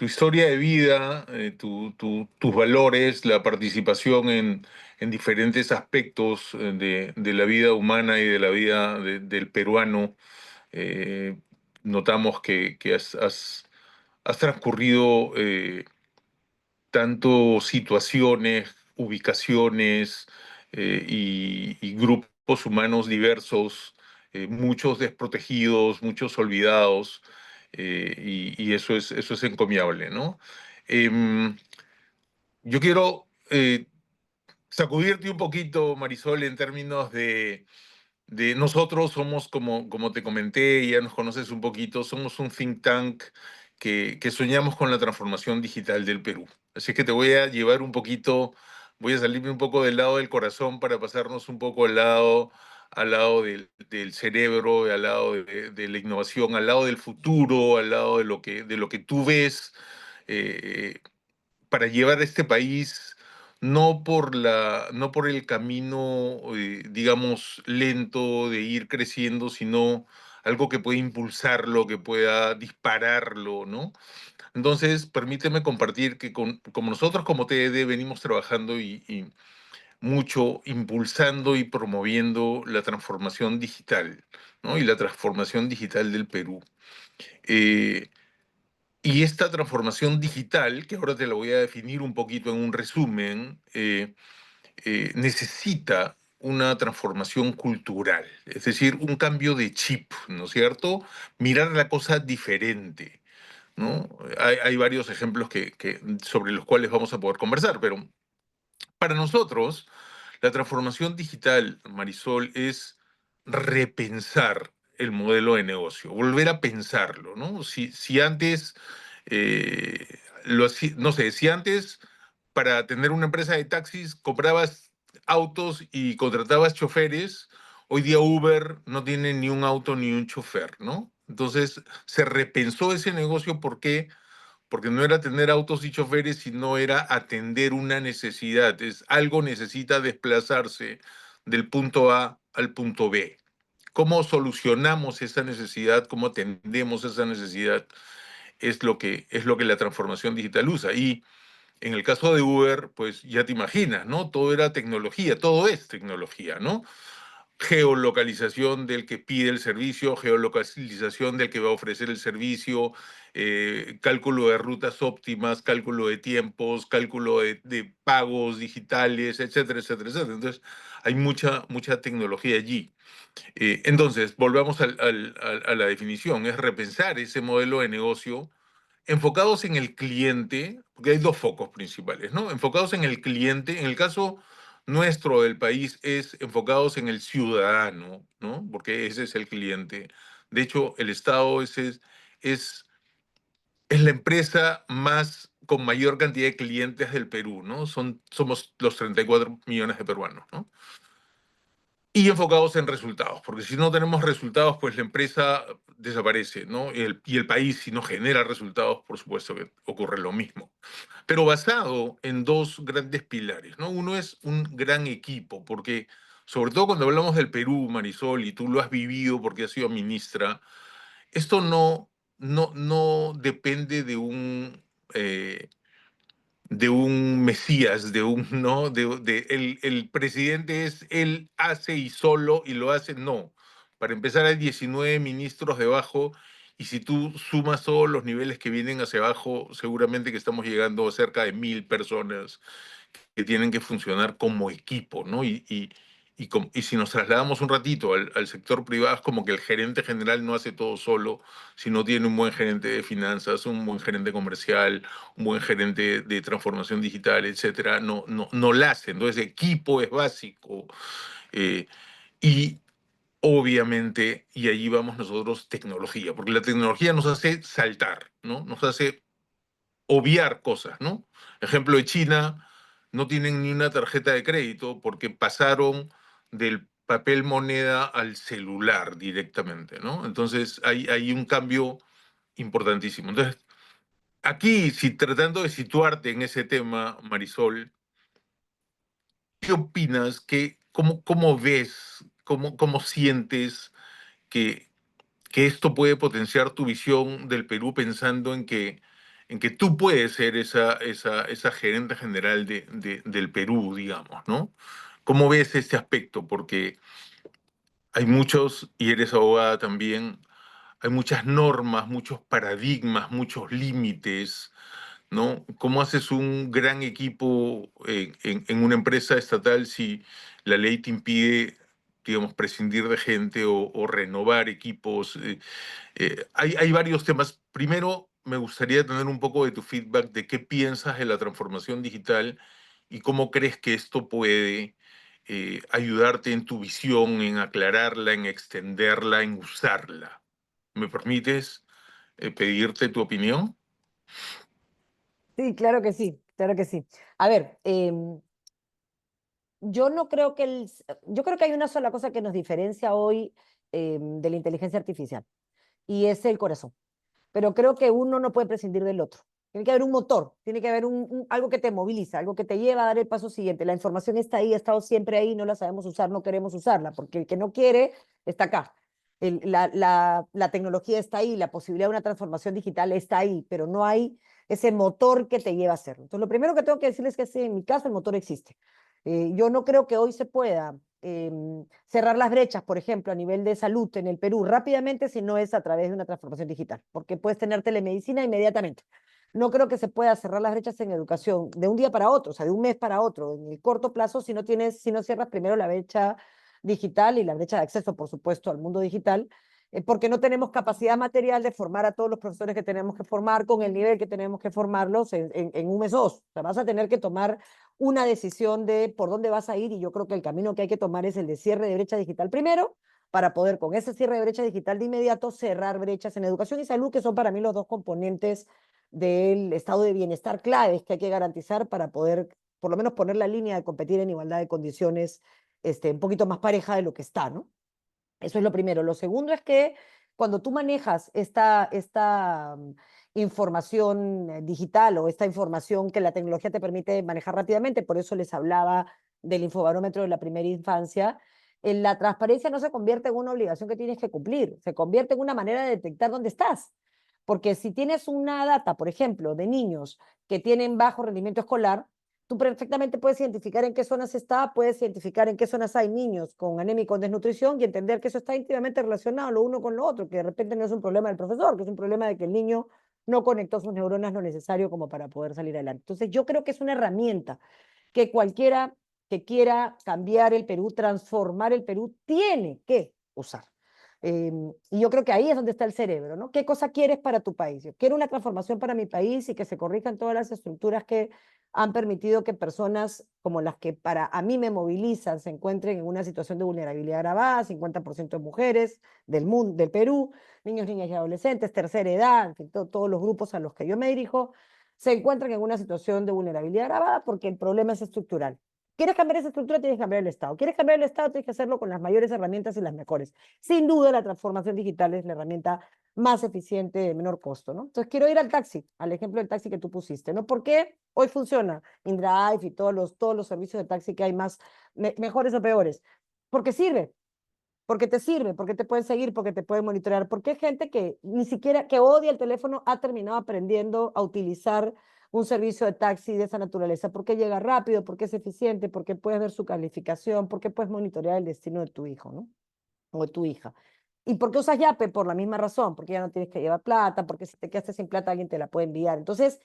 historia de vida, tus valores, la participación en diferentes aspectos de la vida humana y de la vida del peruano. Eh, Notamos que has transcurrido tanto situaciones, ubicaciones y grupos humanos diversos, muchos desprotegidos, muchos olvidados, y eso es encomiable, ¿no? Em, yo quiero sacudirte un poquito, Marisol, en términos de nosotros somos, como te comenté, ya nos conoces un poquito, somos un think tank que soñamos con la transformación digital del Perú. Así que te voy a llevar un poquito, voy a salirme un poco del lado del corazón para pasarnos un poco al lado al lado del cerebro, al lado de la innovación, al lado del futuro, al lado de lo que tú ves eh, para llevar a este país no por el camino, digamos, lento de ir creciendo, sino algo que pueda impulsarlo, que pueda dispararlo, ¿no? Entonces, permíteme compartir que como nosotros como TED venimos trabajando y mucho impulsando y promoviendo la transformación digital, ¿no? Y la transformación digital del Perú. Eh, y esta transformación digital, que ahora te la voy a definir un poquito en un resumen, necesita una transformación cultural, es decir, un cambio de chip, ¿no es cierto? Mirar la cosa diferente, ¿no? Hay varios ejemplos sobre los cuales vamos a poder conversar, pero para nosotros, la transformación digital, Marisol, es repensar el modelo de negocio, volver a pensarlo, ¿no? Si antes, no sé, si antes para tener una empresa de taxis comprabas autos y contratabas choferes, hoy día Uber no tiene ni un auto ni un chofer, ¿no? Entonces se repensó ese negocio. ¿Por qué? Porque no era tener autos y choferes, sino era atender una necesidad. Algo necesita desplazarse del punto A al punto B. ¿Cómo solucionamos esa necesidad? ¿Cómo atendemos esa necesidad? Es lo que la transformación digital usa. Y en el caso de Uber, pues ya te imaginas, ¿no? Todo era tecnología, todo es tecnología, ¿no? Geolocalización del que pide el servicio, geolocalización del que va a ofrecer el servicio, cálculo de rutas óptimas, cálculo de tiempos, cálculo de pagos digitales, etcétera, etcétera, etcétera. Entonces, hay mucha tecnología allí. Entonces, volvamos a la definición, es repensar ese modelo de negocio enfocados en el cliente, porque hay dos focos principales, ¿no? Enfocados en el cliente, en el caso nuestro del país es enfocados en el ciudadano, ¿no? Porque ese es el cliente. De hecho, el Estado es, es la empresa más con mayor cantidad de clientes del Perú, ¿no? Somos los 34 millones de peruanos, ¿no? Y enfocados en resultados, porque si no tenemos resultados, pues la empresa desaparece, ¿no? Y el país, si no genera resultados, por supuesto que ocurre lo mismo. Pero basado en dos grandes pilares, ¿no? Uno es un gran equipo, porque sobre todo cuando hablamos del Perú, Marisol, y tú lo has vivido porque has sido ministra, esto no depende de un mesías, de un, ¿no? El presidente él hace y solo y lo hace, no. Para empezar hay 19 ministros debajo y si tú sumas todos los niveles que vienen hacia abajo, seguramente que estamos llegando a cerca de 1000 personas que tienen que funcionar como equipo, ¿no? Y si nos trasladamos un ratito al sector privado, es como que el gerente general no hace todo solo, sino tiene un buen gerente de finanzas, un buen gerente comercial, un buen gerente de transformación digital, etcétera. No la hace. Entonces, equipo es básico. Eh, y obviamente, y allí vamos nosotros, tecnología, porque la tecnología nos hace saltar, ¿no? Nos hace obviar cosas, ¿no? Ejemplo de China, no tienen ni una tarjeta de crédito porque pasaron del papel moneda al celular directamente, ¿no? Entonces hay un cambio importantísimo. Entonces, aquí, si tratando de situarte en ese tema, Marisol, ¿qué opinas? Cómo ves? Cómo sientes que, que esto puede potenciar tu visión del Perú pensando en que tú puedes ser esa gerente general del Perú, digamos, ¿no? ¿Cómo ves este aspecto? Porque hay muchos, y eres abogada también, hay muchas normas, muchos paradigmas, muchos límites, ¿no? ¿Cómo haces un gran equipo en una empresa estatal si la ley te impide, digamos, prescindir de gente o renovar equipos? Hay varios temas. Primero, me gustaría tener un poco de tu feedback de qué piensas de la transformación digital y cómo crees que esto puede ayudarte en tu visión, en aclararla, en extenderla, en usarla. ¿Me permites pedirte tu opinión? Sí, claro que sí, claro que sí. A ver, yo no creo que yo creo que hay una sola cosa que nos diferencia hoy de la inteligencia artificial y es el corazón. Pero creo que uno no puede prescindir del otro. Tiene que haber un motor, tiene que haber algo que te moviliza, algo que te lleva a dar el paso siguiente. La información está ahí, ha estado siempre ahí, no la sabemos usar, no queremos usarla, porque el que no quiere está acá. La tecnología está ahí, la posibilidad de una transformación digital está ahí, pero no hay ese motor que te lleva a hacerlo. Entonces, lo primero que tengo que decirles es que en mi caso el motor existe. Yo no creo que hoy se pueda cerrar las brechas, por ejemplo, a nivel de salud en el Perú rápidamente si no es a través de una transformación digital, porque puedes tener telemedicina inmediatamente. No creo que se pueda cerrar las brechas en educación de un día para otro, o sea, de un mes para otro, en el corto plazo, si no cierras primero la brecha digital y la brecha de acceso, por supuesto, al mundo digital, porque no tenemos capacidad material de formar a todos los profesores que tenemos que formar con el nivel que tenemos que formarlos en un mes o dos. O sea, vas a tener que tomar una decisión de por dónde vas a ir y yo creo que el camino que hay que tomar es el de cierre de brecha digital primero para poder con ese cierre de brecha digital de inmediato cerrar brechas en educación y salud, que son para mí los dos componentes del estado de bienestar claves que hay que garantizar para poder por lo menos poner la línea de competir en igualdad de condiciones un poquito más pareja de lo que está, ¿no? Eso es lo primero. Lo segundo es que cuando tú manejas esta información digital o esta información que la tecnología te permite manejar rápidamente, por eso les hablaba del infobarómetro de la primera infancia, la transparencia no se convierte en una obligación que tienes que cumplir, se convierte en una manera de detectar dónde estás. Porque si tienes una data, por ejemplo, de niños que tienen bajo rendimiento escolar, tú perfectamente puedes identificar en qué zonas está, puedes identificar en qué zonas hay niños con anemia y con desnutrición y entender que eso está íntimamente relacionado lo uno con lo otro, que de repente no es un problema del profesor, que es un problema de que el niño no conectó sus neuronas lo necesario como para poder salir adelante. Entonces yo creo que es una herramienta que cualquiera que quiera cambiar el Perú, transformar el Perú, tiene que usar. Y yo creo que ahí es donde está el cerebro, ¿no? ¿Qué cosa quieres para tu país? Yo quiero una transformación para mi país y que se corrijan todas las estructuras que han permitido que personas como las que para a mí me movilizan se encuentren en una situación de vulnerabilidad agravada, 50% de mujeres del mundo, del Perú, niños, niñas y adolescentes, tercera edad, en fin, todos los grupos a los que yo me dirijo, se encuentran en una situación de vulnerabilidad agravada porque el problema es estructural. ¿Quieres cambiar esa estructura? Tienes que cambiar el Estado. ¿Quieres cambiar el Estado? Tienes que hacerlo con las mayores herramientas y las mejores. Sin duda, la transformación digital es la herramienta más eficiente de menor costo, ¿no? Entonces, quiero ir al taxi, al ejemplo del taxi que tú pusiste, ¿no? ¿Por qué hoy funciona InDrive y todos los servicios de taxi que hay más, mejores o peores? Porque sirve, porque te sirve, porque te pueden seguir, porque te pueden monitorear, porque hay gente que ni siquiera, que odia el teléfono, ha terminado aprendiendo a utilizar un servicio de taxi de esa naturaleza, porque llega rápido, porque es eficiente, porque puedes ver su calificación, porque puedes monitorear el destino de tu hijo, ¿no? O de tu hija. ¿Y por qué usas Yape? Por la misma razón, porque ya no tienes que llevar plata, porque si te quedaste sin plata alguien te la puede enviar. Entonces,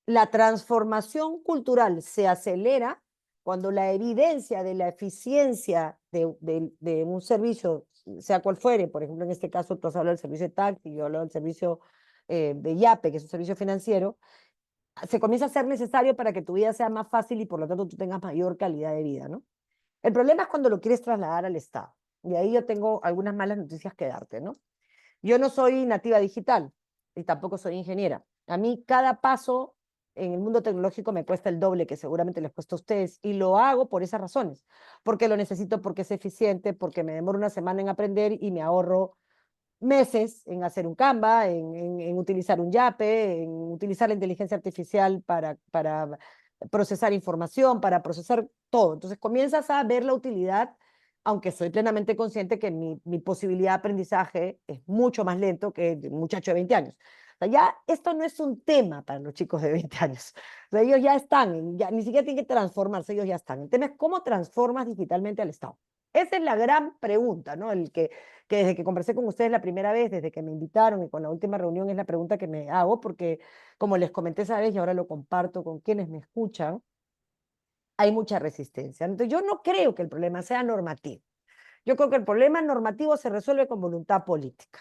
la transformación cultural se acelera cuando la evidencia de la eficiencia de un servicio, sea cual fuere, por ejemplo, en este caso tú has hablado del servicio de taxi, yo hablo del servicio de Yape, que es un servicio financiero, se comienza a ser necesario para que tu vida sea más fácil y por lo tanto tú tengas mayor calidad de vida, ¿no? El problema es cuando lo quieres trasladar al Estado. Y ahí yo tengo algunas malas noticias que darte, ¿no? Yo no soy nativa digital y tampoco soy ingeniera. A mí cada paso en el mundo tecnológico me cuesta el doble que seguramente les cuesta a ustedes y lo hago por esas razones, porque lo necesito, porque es eficiente, porque me demoro una semana en aprender y me ahorro meses en hacer un Canva, en utilizar un Yape, en utilizar la inteligencia artificial para procesar información, para procesar todo. Entonces comienzas a ver la utilidad, aunque soy plenamente consciente que mi posibilidad de aprendizaje es mucho más lento que de un muchacho de 20 años. O sea, ya esto no es un tema para los chicos de 20 años. O sea, ellos ya están, ya, ni siquiera tienen que transformarse, ellos ya están. El tema es cómo transformas digitalmente al Estado. Esa es la gran pregunta, ¿no? Que desde que conversé con ustedes la primera vez, desde que me invitaron y con la última reunión es la pregunta que me hago, porque como les comenté esa vez y ahora lo comparto con quienes me escuchan, hay mucha resistencia. Entonces yo no creo que el problema sea normativo. Yo creo que el problema normativo se resuelve con voluntad política.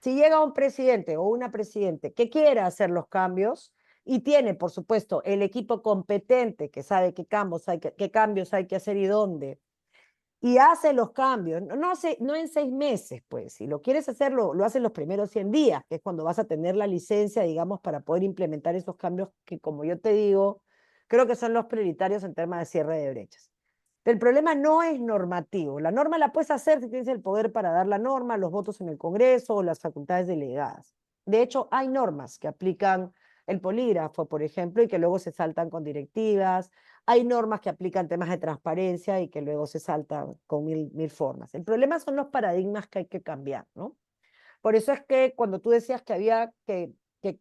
Si llega un presidente o una presidente que quiera hacer los cambios y tiene, por supuesto, el equipo competente que sabe qué cambios hay que hacer y dónde, y hace los cambios, no en 6 meses, pues, si lo quieres hacerlo, lo haces los primeros 100 días, que es cuando vas a tener la licencia, digamos, para poder implementar esos cambios que, como yo te digo, creo que son los prioritarios en temas de cierre de brechas. El problema no es normativo. La norma la puedes hacer si tienes el poder para dar la norma, los votos en el Congreso o las facultades delegadas. De hecho, hay normas que aplican el polígrafo, por ejemplo, y que luego se saltan con directivas. Hay normas que aplican temas de transparencia y que luego se saltan con mil formas. El problema son los paradigmas que hay que cambiar, ¿no? Por eso es que cuando tú decías que había que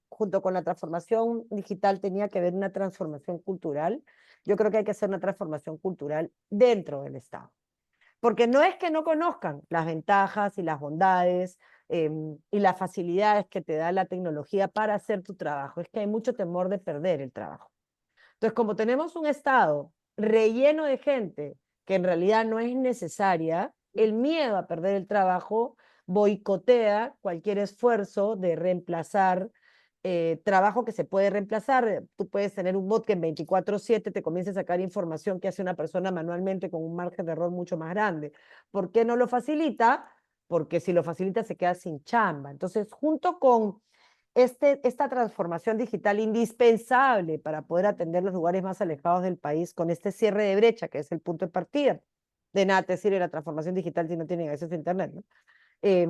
junto con la transformación digital tenía que haber una transformación cultural, yo creo que hay que hacer una transformación cultural dentro del Estado. Porque no es que no conozcan las ventajas y las bondades y las facilidades que te da la tecnología para hacer tu trabajo, es que hay mucho temor de perder el trabajo. Entonces, como tenemos un Estado relleno de gente que en realidad no es necesaria, el miedo a perder el trabajo boicotea cualquier esfuerzo de reemplazar trabajo que se puede reemplazar. Tú puedes tener un bot que en 24/7 te comience a sacar información que hace una persona manualmente con un margen de error mucho más grande. ¿Por qué no lo facilita? Porque si lo facilita se queda sin chamba. Entonces, junto con esta transformación digital indispensable para poder atender los lugares más alejados del país con este cierre de brecha, que es el punto de partida. De nada te sirve la transformación digital si no tienen acceso a Internet, ¿no? Eh,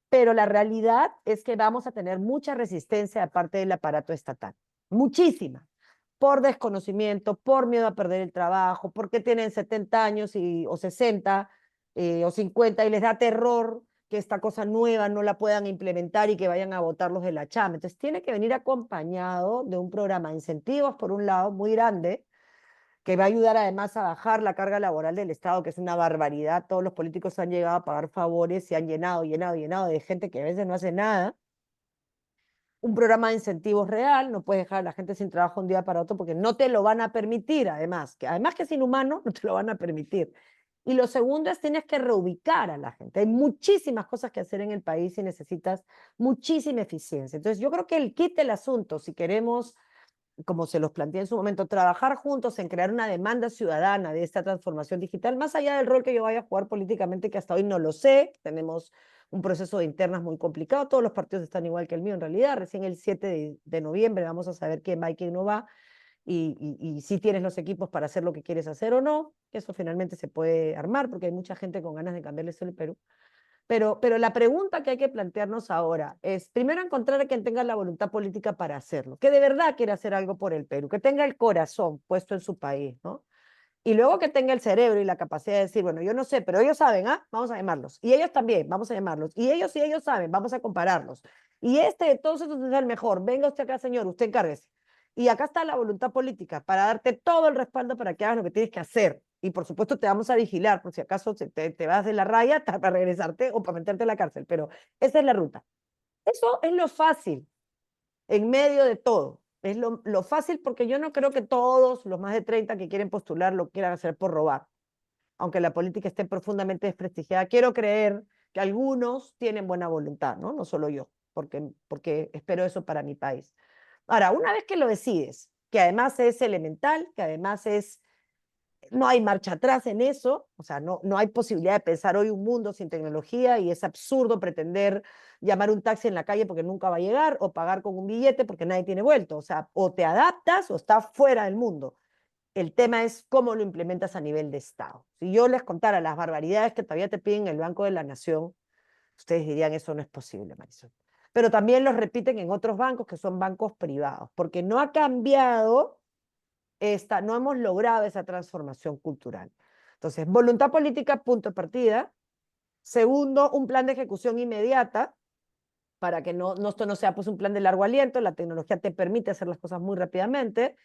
pero la realidad es que vamos a tener mucha resistencia de parte del aparato estatal, muchísima, por desconocimiento, por miedo a perder el trabajo, porque tienen 70 años o 60 o 50 y les da terror que esta cosa nueva no la puedan implementar y que vayan a botarlos de la chamba. Entonces tiene que venir acompañado de un programa de incentivos, por un lado, muy grande, que va a ayudar además a bajar la carga laboral del Estado, que es una barbaridad. Todos los políticos han llegado a pagar favores y han llenado de gente que a veces no hace nada. Un programa de incentivos real, no puedes dejar a la gente sin trabajo un día para otro porque no te lo van a permitir, además que es inhumano, no te lo van a permitir. Y lo segundo es tienes que reubicar a la gente. Hay muchísimas cosas que hacer en el país y necesitas muchísima eficiencia. Entonces yo creo que el kit del asunto, si queremos como se los planteé en su momento, trabajar juntos en crear una demanda ciudadana de esta transformación digital, más allá del rol que yo vaya a jugar políticamente, que hasta hoy no lo sé, tenemos un proceso de internas muy complicado, todos los partidos están igual que el mío en realidad, recién el 7 de noviembre vamos a saber quién va y quién no va, y si tienes los equipos para hacer lo que quieres hacer o no, que eso finalmente se puede armar, porque hay mucha gente con ganas de cambiarle el Perú. Pero la pregunta que hay que plantearnos ahora es, primero, encontrar a quien tenga la voluntad política para hacerlo, que de verdad quiera hacer algo por el Perú, que tenga el corazón puesto en su país, ¿no? Y luego que tenga el cerebro y la capacidad de decir, bueno, yo no sé, pero ellos saben, ¿ah? Vamos a llamarlos. Y ellos también, vamos a llamarlos. Y ellos, si ellos saben, vamos a compararlos. Y este de todos estos es el mejor. Venga usted acá, señor, usted encárguese. Y acá está la voluntad política para darte todo el respaldo para que hagas lo que tienes que hacer. Y por supuesto te vamos a vigilar por si acaso te vas de la raya para regresarte o para meterte en la cárcel. Pero esa es la ruta. Eso es lo fácil en medio de todo. Es lo fácil porque yo no creo que todos los más de 30 que quieren postular lo quieran hacer por robar, aunque la política esté profundamente desprestigiada. Quiero creer que algunos tienen buena voluntad, ¿no? No solo yo, porque espero eso para mi país. Ahora, una vez que lo decides, que además es elemental, que además es no hay marcha atrás en eso, o sea, no hay posibilidad de pensar hoy un mundo sin tecnología y es absurdo pretender llamar un taxi en la calle porque nunca va a llegar o pagar con un billete porque nadie tiene vuelto, o sea, o te adaptas o estás fuera del mundo. El tema es cómo lo implementas a nivel de Estado. Si yo les contara las barbaridades que todavía te piden el Banco de la Nación, ustedes dirían eso no es posible, Marisol. Pero también los repiten en otros bancos que son bancos privados, porque no ha cambiado no hemos logrado esa transformación cultural. Entonces, voluntad política, punto de partida. Segundo, un plan de ejecución inmediata para que esto no sea pues un plan de largo aliento, la tecnología te permite hacer las cosas muy rápidamente.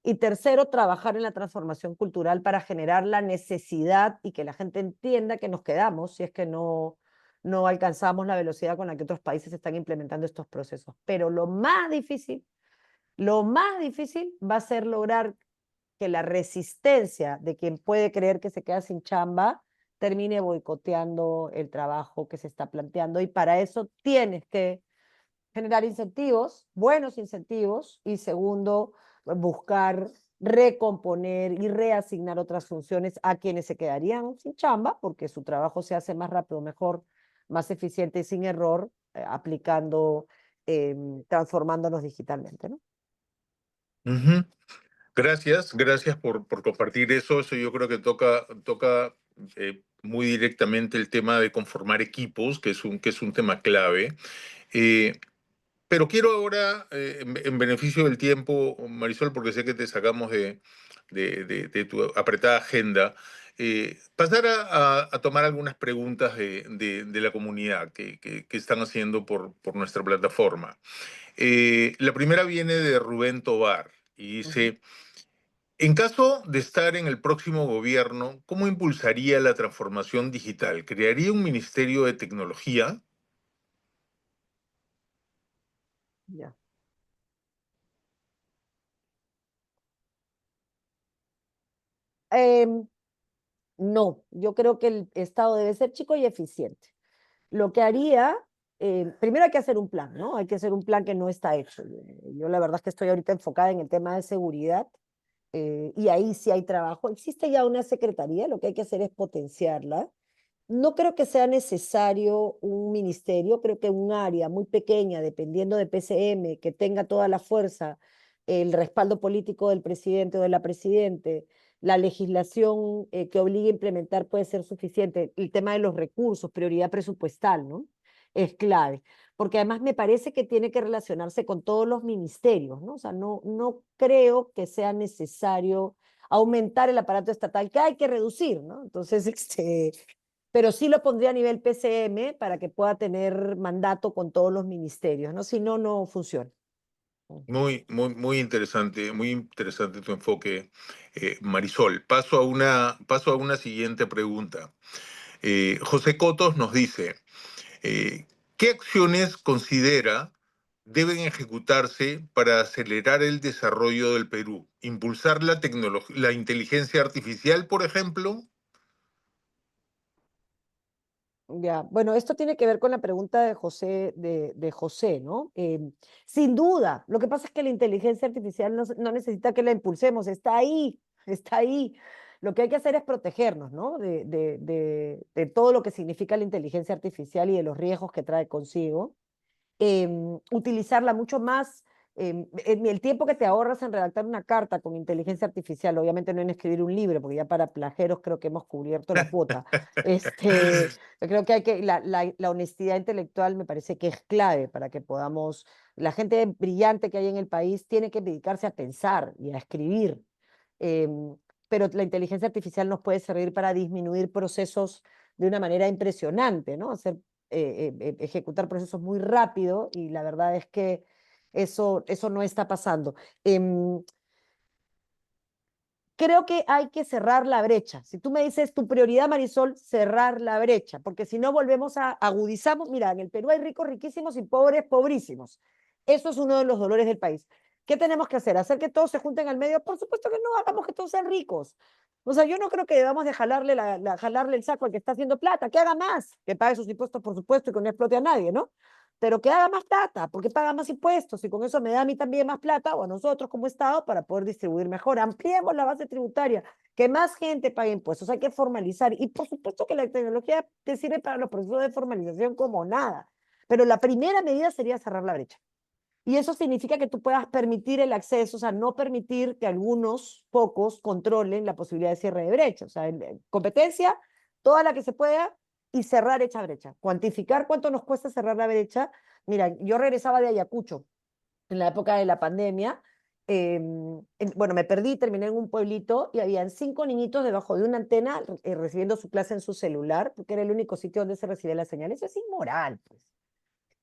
Y tercero, trabajar en la transformación cultural para generar la necesidad y que la gente entienda que nos quedamos si es que no alcanzamos la velocidad con la que otros países están implementando estos procesos. Pero lo más difícil va a ser lograr que la resistencia de quien puede creer que se queda sin chamba termine boicoteando el trabajo que se está planteando. Y para eso tienes que generar incentivos, buenos incentivos, y segundo, buscar recomponer y reasignar otras funciones a quienes se quedarían sin chamba, porque su trabajo se hace más rápido, mejor, más eficiente y sin error, aplicando, transformándonos digitalmente, ¿no? Ujú. Gracias por compartir eso. Eso yo creo que toca muy directamente el tema de conformar equipos, que es un tema clave. Eh, pero quiero ahora, en beneficio del tiempo, Marisol, porque sé que te sacamos de tu apretada agenda, pasar a tomar algunas preguntas de la comunidad que están haciendo por nuestra plataforma. La primera viene de Rubén Tobar y Ujú. dice, en caso de estar en el próximo gobierno, ¿cómo impulsaría la transformación digital? ¿Crearía un ministerio de tecnología? Ya. Em, no, yo creo que el Estado debe ser chico y eficiente. Lo que haría, primero hay que hacer un plan, ¿no? Hay que hacer un plan que no está hecho. Yo la verdad es que estoy ahorita enfocada en el tema de seguridad, y ahí sí hay trabajo. Existe ya una secretaría, lo que hay que hacer es potenciarla. No creo que sea necesario un ministerio, creo que un área muy pequeña, dependiendo de PCM, que tenga toda la fuerza, el respaldo político del presidente o de la presidente, la legislación que obligue a implementar puede ser suficiente. El tema de los recursos, prioridad presupuestal, ¿no? Es clave, porque además me parece que tiene que relacionarse con todos los ministerios, ¿no? O sea, no creo que sea necesario aumentar el aparato estatal, que hay que reducir, ¿no? Entonces, pero sí lo pondría a nivel PCM para que pueda tener mandato con todos los ministerios, ¿no? Si no, no funciona. Muy interesante tu enfoque, Marisol. Paso a una siguiente pregunta. José Cotos nos dice, ¿qué acciones considera deben ejecutarse para acelerar el desarrollo del Perú? ¿Impulsar la inteligencia artificial, por ejemplo? Ya, bueno, esto tiene que ver con la pregunta de José, ¿no? Sin duda, lo que pasa es que la inteligencia artificial no necesita que la impulsemos, está ahí, está ahí. Lo que hay que hacer es protegernos, ¿no? De todo lo que significa la inteligencia artificial y de los riesgos que trae consigo. Utilizarla mucho más. En el tiempo que te ahorras en redactar una carta con inteligencia artificial, obviamente no en escribir un libro, porque ya para plageros creo que hemos cubierto la cuota. Yo creo que la honestidad intelectual me parece que es clave para que podamos, la gente brillante que hay en el país tiene que dedicarse a pensar y a escribir. Pero la inteligencia artificial nos puede servir para disminuir procesos de una manera impresionante, ¿no? Ejecutar procesos muy rápido y la verdad es que eso no está pasando. Em, Creo que hay que cerrar la brecha. Si tú me dices tu prioridad, Marisol, cerrar la brecha, porque si no volvemos a agudizamos, mira, en el Perú hay ricos riquísimos y pobres pobrísimos. Eso es uno de los dolores del país. ¿Qué tenemos que hacer? ¿Hacer que todos se junten al medio? Por supuesto que no, hagamos que todos sean ricos. O sea, yo no creo que debamos de jalarle el saco al que está haciendo plata, que haga más, que pague sus impuestos, por supuesto, y que no explote a nadie, ¿no? Pero que haga más plata, porque paga más impuestos y con eso me da a mí también más plata o a nosotros como Estado para poder distribuir mejor. Ampliemos la base tributaria, que más gente pague impuestos, hay que formalizar y por supuesto que la tecnología te sirve para los procesos de formalización como nada, pero la primera medida sería cerrar la brecha. Y eso significa que tú puedas permitir el acceso, o sea, no permitir que algunos pocos controlen la posibilidad de cierre de brecha. O sea, competencia, toda la que se pueda, y cerrar esa brecha. Cuantificar cuánto nos cuesta cerrar la brecha. Mira, yo regresaba de Ayacucho en la época de la pandemia. Bueno, me perdí, terminé en un pueblito y habían 5 niñitos debajo de una antena recibiendo su clase en su celular, porque era el único sitio donde se recibe la señal. Eso es inmoral, pues.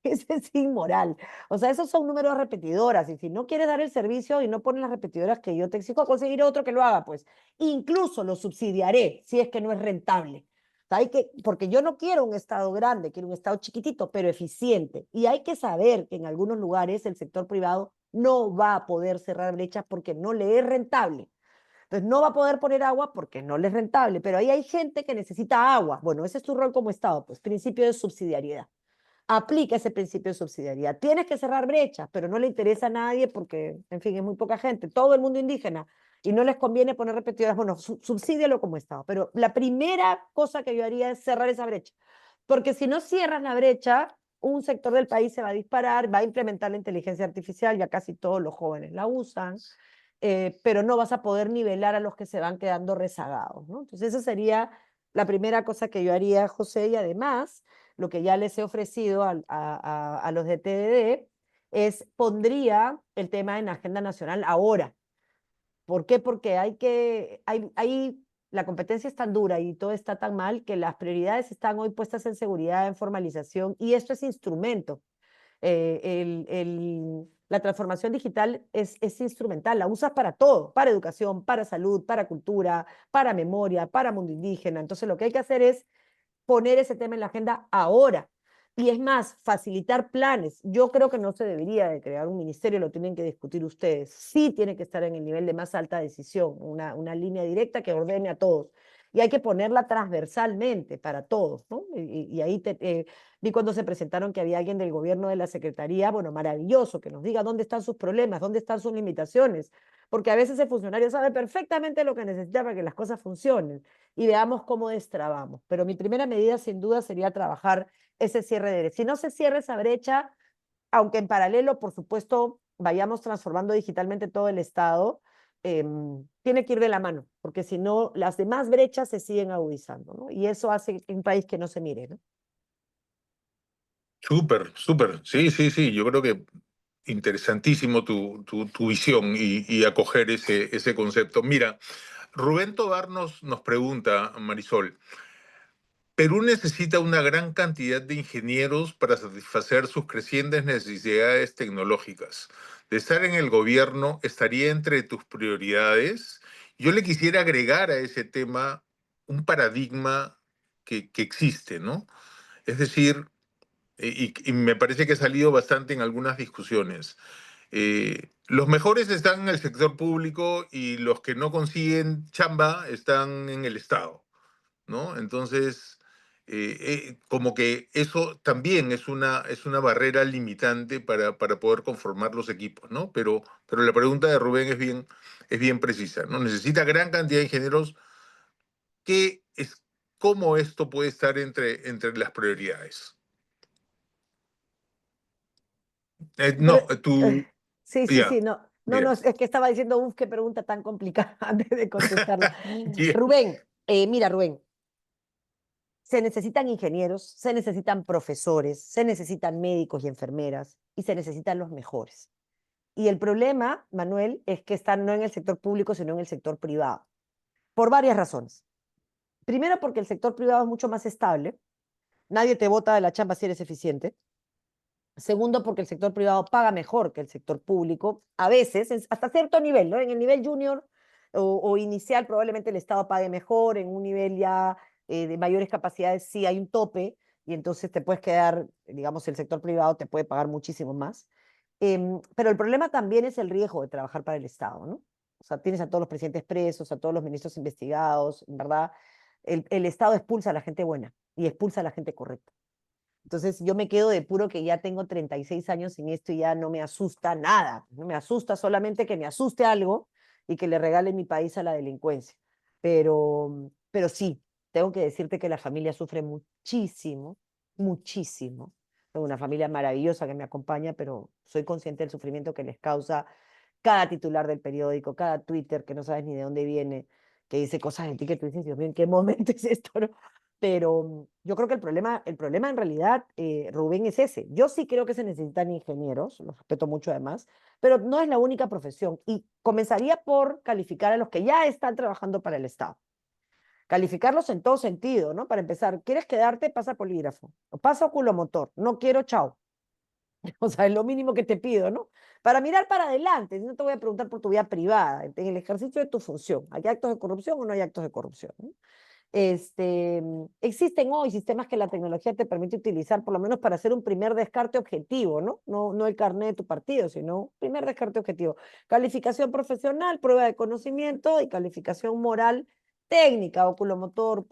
Eso es inmoral. O sea, esos son números repetidoras. Y si no quieres dar el servicio y no pones las repetidoras que yo te exijo, conseguir otro que lo haga, pues incluso lo subsidiaré si es que no es rentable. O sea, porque yo no quiero un Estado grande, quiero un Estado chiquitito, pero eficiente. Y hay que saber que en algunos lugares el sector privado no va a poder cerrar brechas porque no le es rentable. Entonces, no va a poder poner agua porque no le es rentable, pero ahí hay gente que necesita agua. Bueno, ese es tu rol como Estado, pues principio de subsidiariedad. Aplica ese principio de subsidiariedad. Tienes que cerrar brechas, pero no le interesa a nadie porque, en fin, es muy poca gente, todo el mundo indígena, y no les conviene poner repetidoras. Bueno, subsídialo como Estado. Pero la primera cosa que yo haría es cerrar esa brecha, porque si no cierras la brecha, un sector del país se va a disparar, va a implementar la inteligencia artificial, ya casi todos los jóvenes la usan, pero no vas a poder nivelar a los que se van quedando rezagados, ¿no? Entonces esa sería la primera cosa que yo haría, José, y además lo que ya les he ofrecido a los de TDD es pondría el tema en agenda nacional ahora. ¿Por qué? Porque la competencia es tan dura y todo está tan mal que las prioridades están hoy puestas en seguridad, en formalización, y esto es instrumento. La transformación digital es instrumental, la usas para todo, para educación, para salud, para cultura, para memoria, para mundo indígena. Entonces lo que hay que hacer es poner ese tema en la agenda ahora. Y es más, facilitar planes. Yo creo que no se debería de crear un ministerio, lo tienen que discutir ustedes. Sí tiene que estar en el nivel de más alta decisión, una línea directa que ordene a todos. Y hay que ponerla transversalmente para todos, ¿no? Y ahí vi cuando se presentaron que había alguien del gobierno de la Secretaría, bueno, maravilloso, que nos diga dónde están sus problemas, dónde están sus limitaciones, porque a veces el funcionario sabe perfectamente lo que necesita para que las cosas funcionen y veamos cómo destrabamos. Pero mi primera medida, sin duda, sería trabajar ese cierre de brecha. Si no se cierra esa brecha, aunque en paralelo, por supuesto, vayamos transformando digitalmente todo el Estado, tiene que ir de la mano, porque si no, las demás brechas se siguen agudizando, ¿no? Y eso hace un país que no se mire, ¿no? Súper, súper. Sí, sí, sí. Yo creo que interesantísimo tu visión y acoger ese concepto. Mira, Rubén Tobar nos pregunta, Marisol, Perú necesita una gran cantidad de ingenieros para satisfacer sus crecientes necesidades tecnológicas. De estar en el gobierno, ¿estaría entre tus prioridades? Yo le quisiera agregar a ese tema un paradigma que existe, ¿no? Es decir, y me parece que ha salido bastante en algunas discusiones. Los mejores están en el sector público y los que no consiguen chamba están en el Estado, ¿no? Entonces, como que eso también es una barrera limitante para poder conformar los equipos, ¿no? Pero la pregunta de Rubén es bien precisa, ¿no? Necesita gran cantidad de ingenieros. ¿Qué es, cómo esto puede estar entre las prioridades? Pero, No, tú, sí, sí, ya, sí, no, no, no, bien. es que estaba diciendo, uff, qué pregunta tan complicada antes de contestarla. Bien. Rubén, mira, Rubén, se necesitan ingenieros, se necesitan profesores, se necesitan médicos y enfermeras y se necesitan los mejores. Y el problema, Manuel, es que están no en el sector público, sino en el sector privado, por varias razones. Primero, porque el sector privado es mucho más estable, nadie te bota de la chamba si eres eficiente. Segundo, porque el sector privado paga mejor que el sector público, a veces, hasta cierto nivel, ¿no? En el nivel junior o inicial probablemente el Estado pague mejor, en un nivel ya de mayores capacidades sí hay un tope y entonces te puedes quedar, digamos, el sector privado te puede pagar muchísimo más. Pero el problema también es el riesgo de trabajar para el Estado, ¿no? O sea, tienes a todos los presidentes presos, a todos los ministros investigados, en verdad. El Estado expulsa a la gente buena y expulsa a la gente correcta. Entonces yo me quedo de puro que ya tengo 36 años en esto y ya no me asusta nada. No me asusta solamente que me asuste algo y que le regale mi país a la delincuencia. Pero sí, tengo que decirte que la familia sufre muchísimo, muchísimo. Tengo una familia maravillosa que me acompaña, pero soy consciente del sufrimiento que les causa cada titular del periódico, cada Twitter que no sabes ni de dónde viene, que dice cosas de ti que tú dices, Dios mío, ¿en qué momento es esto? ¿No? Pero yo creo que el problema en realidad, Rubén, es ese. Yo sí creo que se necesitan ingenieros, los respeto mucho además, pero no es la única profesión. Y comenzaría por calificar a los que ya están trabajando para el Estado. Calificarlos en todo sentido, ¿no? Para empezar, ¿quieres quedarte? Pasa polígrafo. O pasa oculomotor. No quiero, chao. O sea, es lo mínimo que te pido, ¿no? Para mirar para adelante, no te voy a preguntar por tu vida privada, en el ejercicio de tu función. ¿Hay actos de corrupción o no hay actos de corrupción? ¿No? Existen hoy sistemas que la tecnología te permite utilizar, por lo menos para hacer un primer descarte objetivo, ¿no? No el carnet de tu partido, sino un primer descarte objetivo. Calificación profesional, prueba de conocimiento y calificación moral técnica, oculomotor,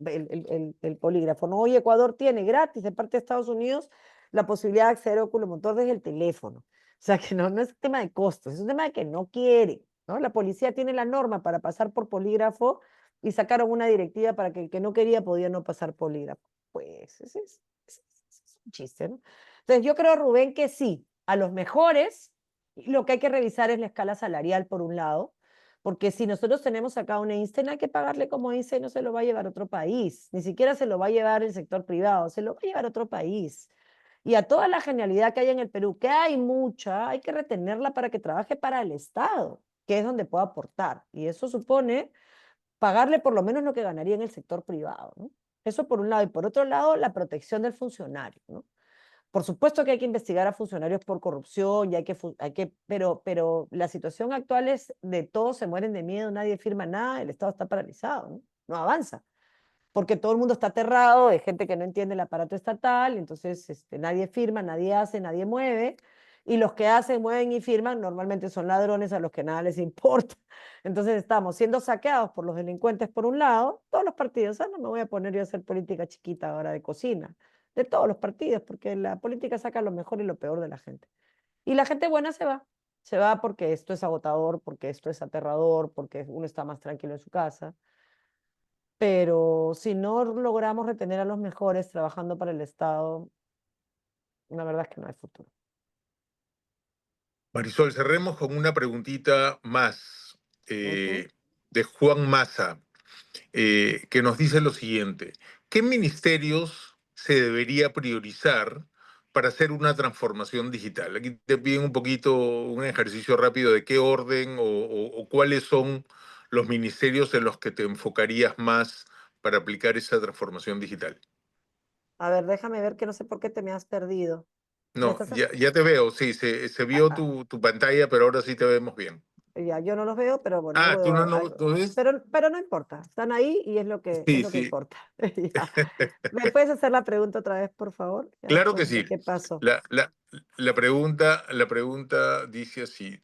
el polígrafo. ¿No? Hoy Ecuador tiene gratis de parte de Estados Unidos la posibilidad de acceder a oculomotor desde el teléfono. O sea que no es un tema de costos, es un tema de que no quiere, ¿no? La policía tiene la norma para pasar por polígrafo y sacaron una directiva para que el que no quería podía no pasar polígrafo. Pues es un chiste, ¿no? Entonces yo creo, Rubén, que sí, a los mejores Y lo que hay que revisar es la escala salarial, por un lado, porque si nosotros tenemos acá un Einstein, hay que pagarle como Einstein, no se lo va a llevar a otro país, ni siquiera se lo va a llevar el sector privado, se lo va a llevar a otro país. Y a toda la genialidad que hay en el Perú, que hay mucha, hay que retenerla para que trabaje para el Estado, que es donde pueda aportar. Y eso supone pagarle por lo menos lo que ganaría en el sector privado, ¿no? Eso por un lado. Y por otro lado, la protección del funcionario, ¿no? Por supuesto que hay que investigar a funcionarios por corrupción, y pero la situación actual es de todos se mueren de miedo, nadie firma nada, el Estado está paralizado, ¿no? No avanza, porque todo el mundo está aterrado de gente que no entiende el aparato estatal, entonces nadie firma, nadie hace, nadie mueve, y los que hacen, mueven y firman normalmente son ladrones a los que nada les importa. Entonces estamos siendo saqueados por los delincuentes por un lado, todos los partidos, no me voy a poner yo a hacer política chiquita ahora de cocina, de todos los partidos, porque la política saca lo mejor y lo peor de la gente. Y la gente buena se va porque esto es agotador, porque esto es aterrador, porque uno está más tranquilo en su casa. Pero si no logramos retener a los mejores trabajando para el Estado, la verdad es que no hay futuro. Marisol, cerremos con una preguntita más Ujú. de Juan Massa, que nos dice lo siguiente. ¿Qué ministerios se debería priorizar para hacer una transformación digital? Aquí te piden un poquito, un ejercicio rápido de qué orden o cuáles son los ministerios en los que te enfocarías más para aplicar esa transformación digital. A ver, déjame ver que no sé por qué te me has perdido. ¿Me No, estás... ya te veo, sí, se ah, vio ah, tu pantalla, pero ahora sí te vemos bien. ya, yo no los veo, pero bueno, Ah, tú no ves. pero no importa. Están ahí y es Sí, lo que sí. importa. Ya. ¿Me puedes hacer la pregunta otra vez, por favor? Ya, Claro que sí. cuéntame, ¿qué pasó? La pregunta dice así.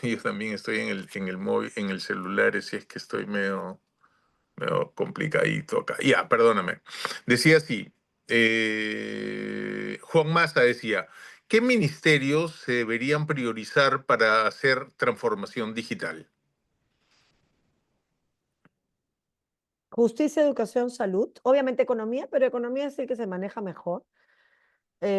Yo también estoy en el móvil, en el celular, si es que estoy medio complicadito acá. Ya, perdóname. Decía así. Juan Massa decía, ¿qué ministerios se deberían priorizar para hacer transformación digital? Justicia, educación, salud. Obviamente economía, pero economía es el que se maneja mejor.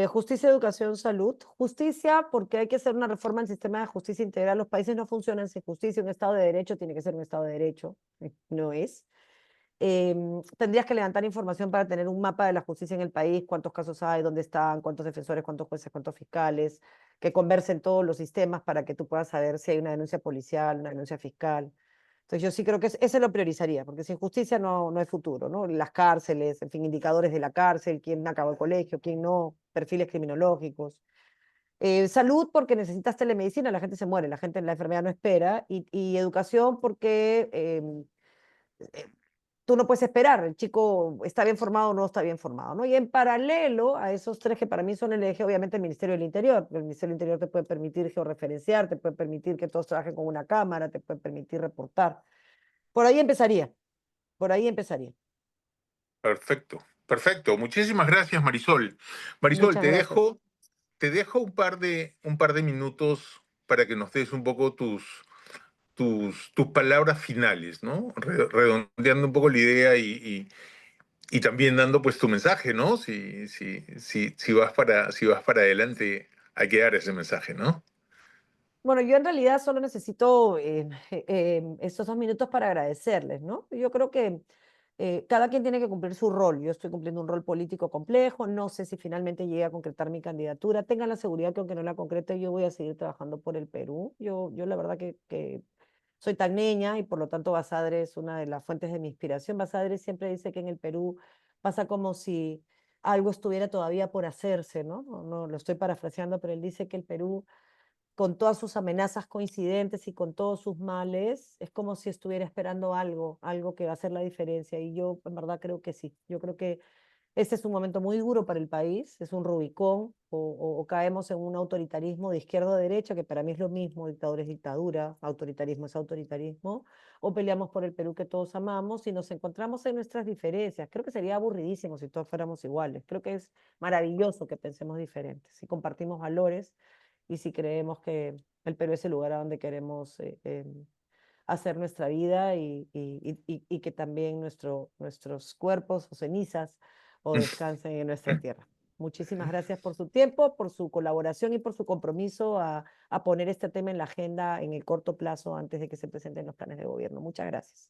Justicia, educación, salud. Justicia, porque hay que hacer una reforma del sistema de justicia integral. Los países no funcionan sin justicia. Un Estado de Derecho tiene que ser un Estado de Derecho. No es. Tendrías que levantar información para tener un mapa de la justicia en el país, cuántos casos hay, dónde están, cuántos defensores, cuántos jueces, cuántos fiscales, que conversen todos los sistemas para que tú puedas saber si hay una denuncia policial, una denuncia fiscal. Entonces yo sí creo que ese lo priorizaría, porque sin justicia no hay futuro, ¿no? Las cárceles, en fin, indicadores de la cárcel, quién acabó el colegio, quién no, perfiles criminológicos. Salud, porque necesitas telemedicina, la gente se muere, la gente en la enfermedad no espera. Y educación, porque eh, tú no puedes esperar, el chico está bien formado o no está bien formado, ¿no? Y en paralelo a esos tres que para mí son el eje, obviamente el Ministerio del Interior. El Ministerio del Interior te puede permitir georreferenciar, te puede permitir que todos trabajen con una cámara, te puede permitir reportar. Por ahí empezaría, por ahí empezaría. Perfecto, perfecto. Muchísimas gracias, Marisol. Marisol, Muchas gracias. te dejo un par de minutos para que nos des un poco tus palabras finales, ¿no? Redondeando un poco la idea y también dando pues tu mensaje, ¿no? Si vas para adelante, hay que dar ese mensaje, ¿no? Bueno, yo en realidad solo necesito estos 2 minutos para agradecerles, ¿no? Yo creo que cada quien tiene que cumplir su rol. Yo estoy cumpliendo un rol político complejo. No sé si finalmente llegue a concretar mi candidatura. Tengan la seguridad que aunque no la concrete, yo voy a seguir trabajando por el Perú. Yo la verdad que soy tagneña y por lo tanto Basadre es una de las fuentes de mi inspiración. Basadre siempre dice que en el Perú pasa como si algo estuviera todavía por hacerse, ¿no? No lo estoy parafraseando, pero él dice que el Perú con todas sus amenazas coincidentes y con todos sus males, es como si estuviera esperando algo que va a hacer la diferencia. Y yo en verdad creo que sí. Yo creo que este es un momento muy duro para el país, es un Rubicón, o caemos en un autoritarismo de izquierda a derecha, que para mí es lo mismo, dictadura es dictadura, autoritarismo es autoritarismo, o peleamos por el Perú que todos amamos y nos encontramos en nuestras diferencias. Creo que sería aburridísimo si todos fuéramos iguales. Creo que es maravilloso que pensemos diferentes, si compartimos valores y si creemos que el Perú es el lugar a donde queremos hacer nuestra vida y que también nuestros cuerpos o cenizas o descansen en nuestra tierra. Muchísimas gracias por su tiempo, por su colaboración y por su compromiso a poner este tema en la agenda en el corto plazo antes de que se presenten los planes de gobierno. Muchas gracias.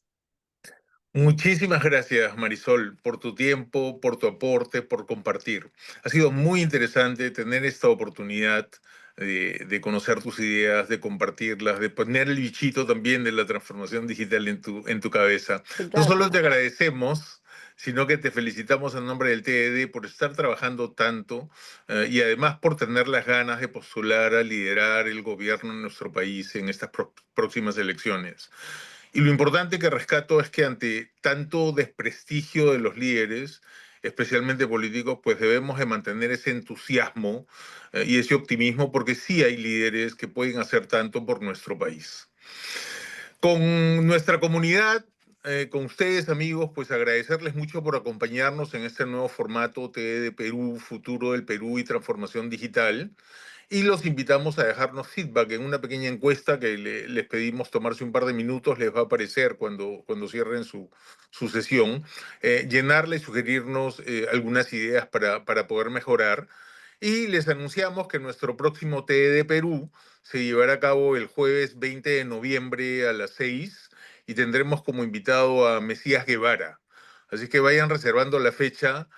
Muchísimas gracias, Marisol, por tu tiempo, por tu aporte, por compartir. Ha sido muy interesante tener esta oportunidad de conocer tus ideas, de compartirlas, de poner el bichito también de la transformación digital en tu cabeza. Sí, No claro. solo te agradecemos, sino que te felicitamos en nombre del TED por estar trabajando tanto y además por tener las ganas de postular a liderar el gobierno en nuestro país en estas próximas elecciones. Y lo importante que rescato es que ante tanto desprestigio de los líderes, especialmente políticos, pues debemos de mantener ese entusiasmo y ese optimismo porque sí hay líderes que pueden hacer tanto por nuestro país. Con nuestra comunidad, con ustedes amigos, pues agradecerles mucho por acompañarnos en este nuevo formato TD de Perú, Futuro del Perú y Transformación Digital. Y los invitamos a dejarnos feedback en una pequeña encuesta que les pedimos tomarse un par de minutos, les va a aparecer cuando cierren su sesión, llenarla y sugerirnos algunas ideas para poder mejorar. Y les anunciamos que nuestro próximo TED de Perú se llevará a cabo el jueves 20 de noviembre a las 6 y tendremos como invitado a Mesías Guevara. Así que vayan reservando la fecha,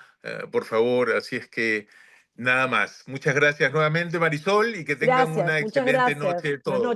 por favor. Así es que nada más. Muchas gracias nuevamente, Marisol, y que tengan una Gracias, muchas excelente gracias. noche Buenas todos. noches.